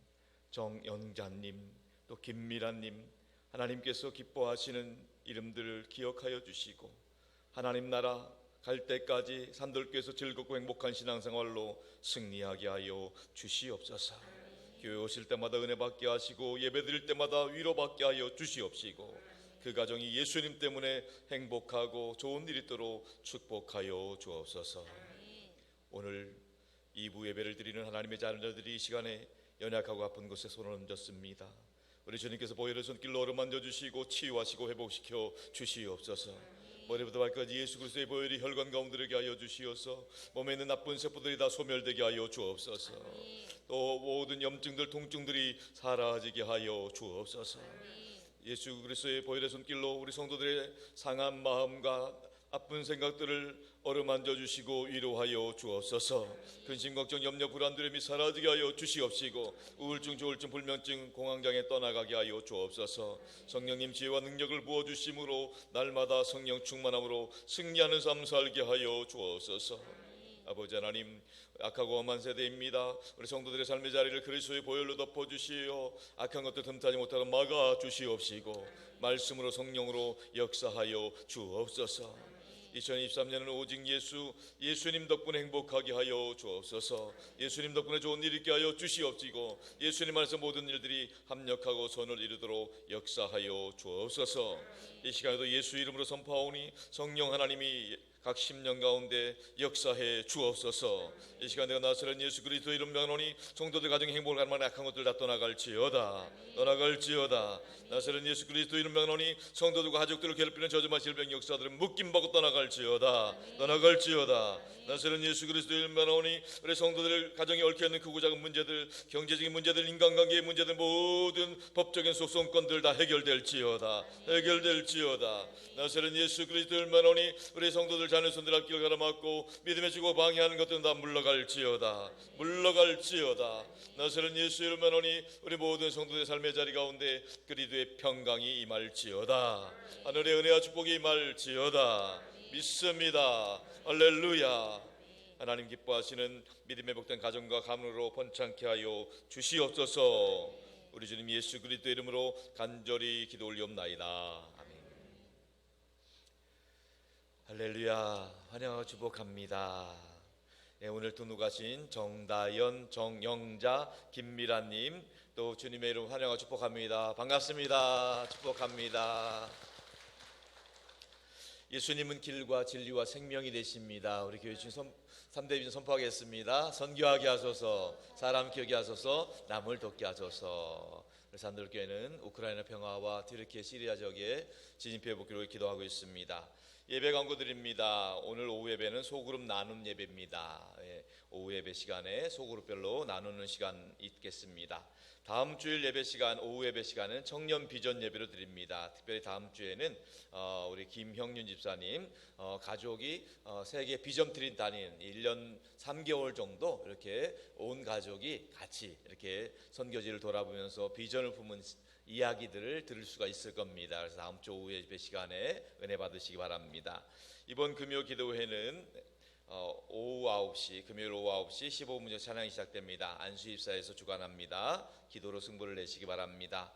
정영자님, 또 김미란님, 하나님께서 기뻐하시는 이름들을 기억하여 주시고 하나님 나라 갈 때까지 산돌교에서 즐겁고 행복한 신앙생활로 승리하게 하여 주시옵소서. 교회 오실 때마다 은혜 받게 하시고 예배 드릴 때마다 위로 받게 하여 주시옵시고 그 가정이 예수님 때문에 행복하고 좋은 일이 있도록 축복하여 주옵소서. 오늘 2부 예배를 드리는 하나님의 자녀들이 이 시간에 연약하고 아픈 곳에 손을 얹었습니다. 우리 주님께서 보혈의 손길로 어루만져 주시고 치유하시고 회복시켜 주시옵소서. 머리부터 발끝까지 예수 그리스도의 보혈이 혈관 가운데 되게 하여 주시어서 몸에 있는 나쁜 세포들이 다 소멸되게 하여 주옵소서. 또 모든 염증들 통증들이 사라지게 하여 주옵소서. 예수 그리스도의 보혈의 손길로 우리 성도들의 상한 마음과 아픈 생각들을 어루만져 주시고 위로하여 주옵소서. 근심 걱정 염려 불안 두려움이 사라지게 하여 주시옵시고 우울증 조울증 불면증 공황장애 떠나가게 하여 주옵소서. 성령님 지혜와 능력을 부어 주심으로 날마다 성령 충만함으로 승리하는 삶 살게 하여 주옵소서. 아버지 하나님, 악하고 험한 세대입니다. 우리 성도들의 삶의 자리를 그리스도의 보혈로 덮어주시어 악한 것들 틈타지 못하고 막아 주시옵시고 말씀으로 성령으로 역사하여 주옵소서. 2023년은 오직 예수님 덕분에 행복하게 하여 주옵소서. 예수님 덕분에 좋은 일 있게 하여 주시옵시고 예수님 안에서 모든 일들이 합력하고 선을 이루도록 역사하여 주옵소서. 이 시간에도 예수 이름으로 선포하오니 성령 하나님이 각 심령 가운데 역사해 주옵소서. 이 시간 내가 나서는 예수 그리스도 이름 명하노니 성도들 가정의 행복을 가르마는 악한 것들 다 떠나갈지어다. 나서는 예수 그리스도 이름 명하노니 성도들과 가족들을 괴롭히는 저주마 질병 역사들은 묶임받고 떠나갈지어다. 나서는 예수 그리스도 이름 명하노니 우리 성도들 가정에 얽혀있는 크고 작은 문제들, 경제적인 문제들, 인간관계의 문제들, 모든 법적인 소송건들 다 해결될지어다. 나서는 예수 그리스도 이름 명하노니 우리 성도들 자녀손들 앞길 가로막고 믿음의 주고 방해하는 것들은 다 물러갈지어다. 나서는 예수 이름 명하노니 우리 모든 성도의 삶의 자리 가운데 그리스도의 평강이 임할지어다. 하늘의 은혜와 축복이 임할지어다. 믿습니다. 할렐루야. 하나님 기뻐하시는 믿음의 복된 가정과 가문으로 번창케 하여 주시옵소서. 우리 주님 예수 그리스도 이름으로 간절히 기도 올리옵나이다. 할렐루야. 환영하고 축복합니다. 오늘 등록하신 정다연, 정영자, 김미라님 또 주님의 이름 환영하고 축복합니다. 반갑습니다. 축복합니다. 예수님은 길과 진리와 생명이 되십니다. 우리 교회 주님 3대 비전 선포하겠습니다. 선교하게 하소서, 사람 키우게 하소서, 남을 돕게 하소서. 그래서 한들교회는 우크라이나 평화와 튀르키예 시리아 지역의 진입 회복기로 기도하고 있습니다. 예배 광고 드립니다. 오늘 오후 예배는 소그룹 나눔 예배입니다. 오후 예배 시간에 소그룹별로 나누는 시간 있겠습니다. 다음 주일 예배 시간, 오후 예배 시간은 청년 비전 예배로 드립니다. 특별히 다음 주에는 우리 김형윤 집사님 가족이 세계 비전 트린 다닌 1년 3개월 정도 이렇게 온 가족이 같이 이렇게 선교지를 돌아보면서 비전을 품은 이야기들을 들을 수가 있을 겁니다. 그래서 다음 주 오후 예배 시간에 은혜 받으시기 바랍니다. 이번 금요 기도회는 오후 9시, 금요일 오후 9시 15분부터 찬양이 시작됩니다. 안수입사에서 주관합니다. 기도로 승부를 내시기 바랍니다.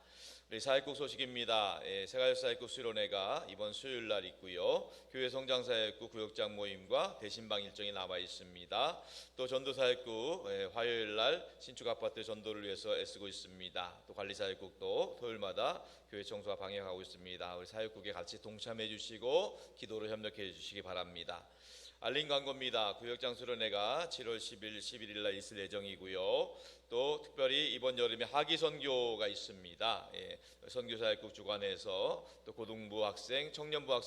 우리 사역국 소식입니다. 세가역 사역국 수련회가 이번 수요일 날 있고요. 교회 성장 사역국 구역장 모임과 대신방 일정이 남아 있습니다. 또 전도 사역국 화요일 날 신축 아파트 전도를 위해서 애쓰고 있습니다. 또 관리 사역국도 토요일마다 교회 청소와 방역하고 있습니다. 우리 사역국에 같이 동참해 주시고 기도로 협력해 주시기 바랍니다. 알림 광고입니다. 구역장 수련회가 7월 10일, 11일 날 있을 예정이고요. 또 특별히 이번 여름에 학위 선교가 있습니다. 선교사역국 주관에서 또 고등부 학생, 청년부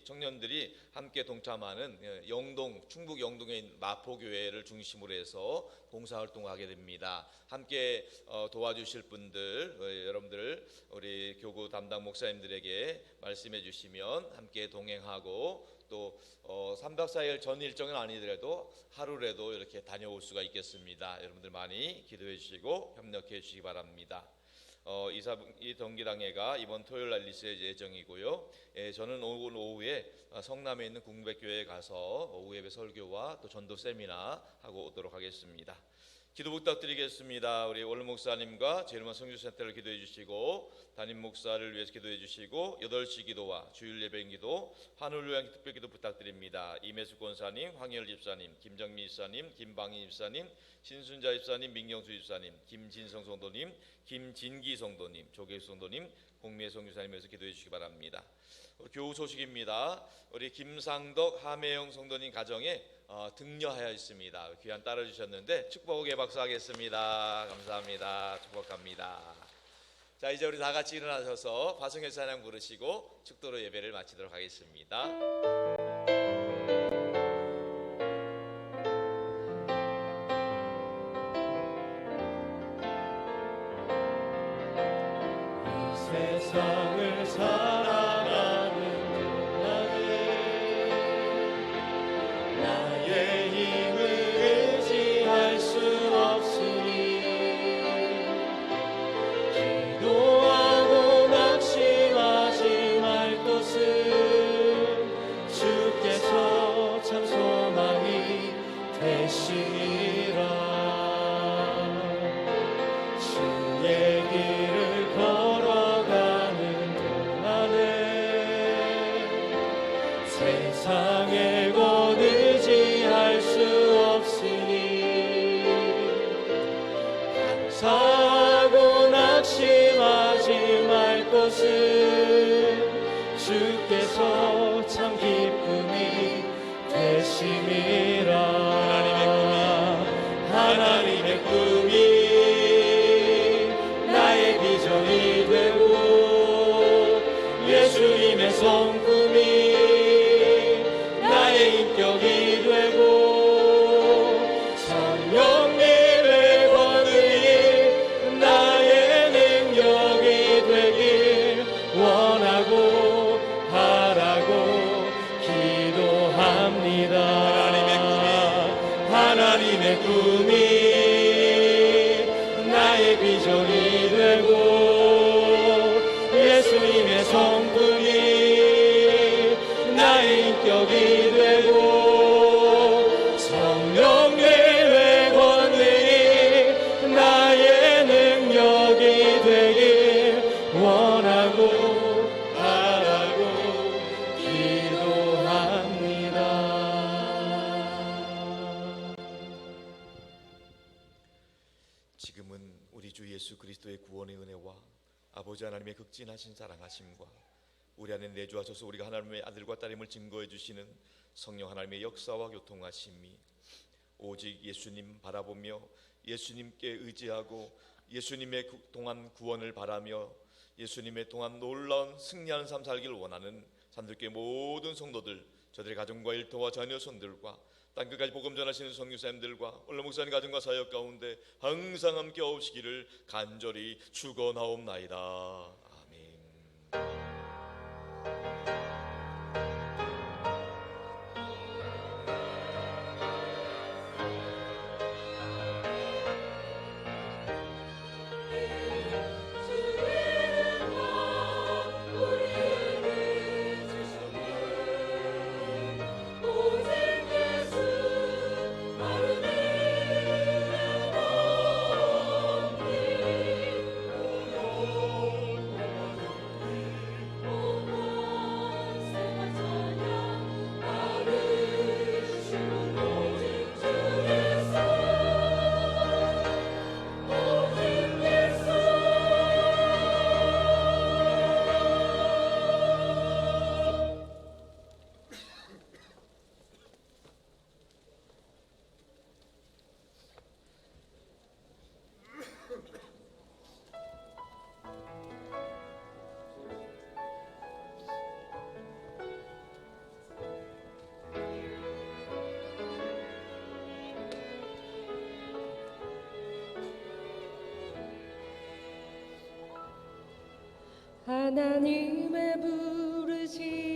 청년들이 함께 동참하는 영동, 충북 영동에 있는 마포교회를 중심으로 해서 봉사활동을 하게 됩니다. 함께 도와주실 분들, 여러분들 우리 교구 담당 목사님들에게 말씀해 주시면 함께 동행하고 또 3박 4일 전 일정은 아니더라도 하루라도 이렇게 다녀올 수가 있겠습니다. 여러분들 많이 기도해 주시고 협력해 주시기 바랍니다. 이 동기당회가 이번 토요일 날 있을 예정이고요. 저는 오늘 오후에 성남에 있는 궁백교회에 가서 오후 예배 설교와 또 전도 세미나 하고 오도록 하겠습니다. 기도 부탁드리겠습니다. 우리 원로 목사님과 제일만 성주센터를 기도해 주시고 담임 목사를 위해서 기도해 주시고 8시 기도와 주일 예배 기도, 환우를 위한 특별 기도 부탁드립니다. 이매수 권사님, 황열 집사님, 김정미 집사님, 김방희 집사님, 신순자 집사님, 민경수 집사님, 김진성 성도님, 김진기 성도님, 조계수 성도님, 공미애 성교사님에서 기도해 주시기 바랍니다. 교우 소식입니다. 우리 김상덕, 하매영 성도님 가정에 등려하여 있습니다. 귀한 딸을 주셨는데 축복의 박수 하겠습니다. 감사합니다. 축복합니다. 자, 이제 우리 다 같이 일어나셔서 화성의 찬양 부르시고 축도로 예배를 마치도록 하겠습니다. 세상을 살아가는 나는 나의 힘을 의지할 수 없으니 기도하고 낙심하지 말 것은 주께서 참 소망이 되시리라. 주의 길을 걸어가는 동안에 세상에 곧 의지할 수 없으니 감사하고 낙심하지 말 것은 주께서 참 기쁨이 되심이라. 하나님의 꿈이 나의 비전이 되고 예수님의 성품이 나의 인격이 되고 성령님의 권능이 나의 능력이 되길 원하고 바라고 기도합니다. 하나님의 꿈이 나의 비전이 되고 예수님의 성품이 나의 인격이 되고 성령님의 권능이 나의 능력이 되길 원하고 바라고 기도합니다. 지금은 우리 주 예수 그리스도의 구원의 은혜와 아버지 하나님의 극진하신 사랑하심과 우리 안에 내주하셔서 우리가 하나님의 아들과 딸임을 증거해 주시는 성령 하나님의 역사와 교통하심이 오직 예수님 바라보며 예수님께 의지하고 예수님의 동안 구원을 바라며 예수님의 동안 놀라운 승리하는 삶 살기를 원하는 산들교회 모든 성도들, 저들의 가정과 일터와 자녀손들과 땅끝까지 복음 전하시는 성교사님들과 원로 목사님 가정과 사역 가운데 항상 함께 오시기를 간절히 축원하옵나이다. 아멘. 하나님의 부르심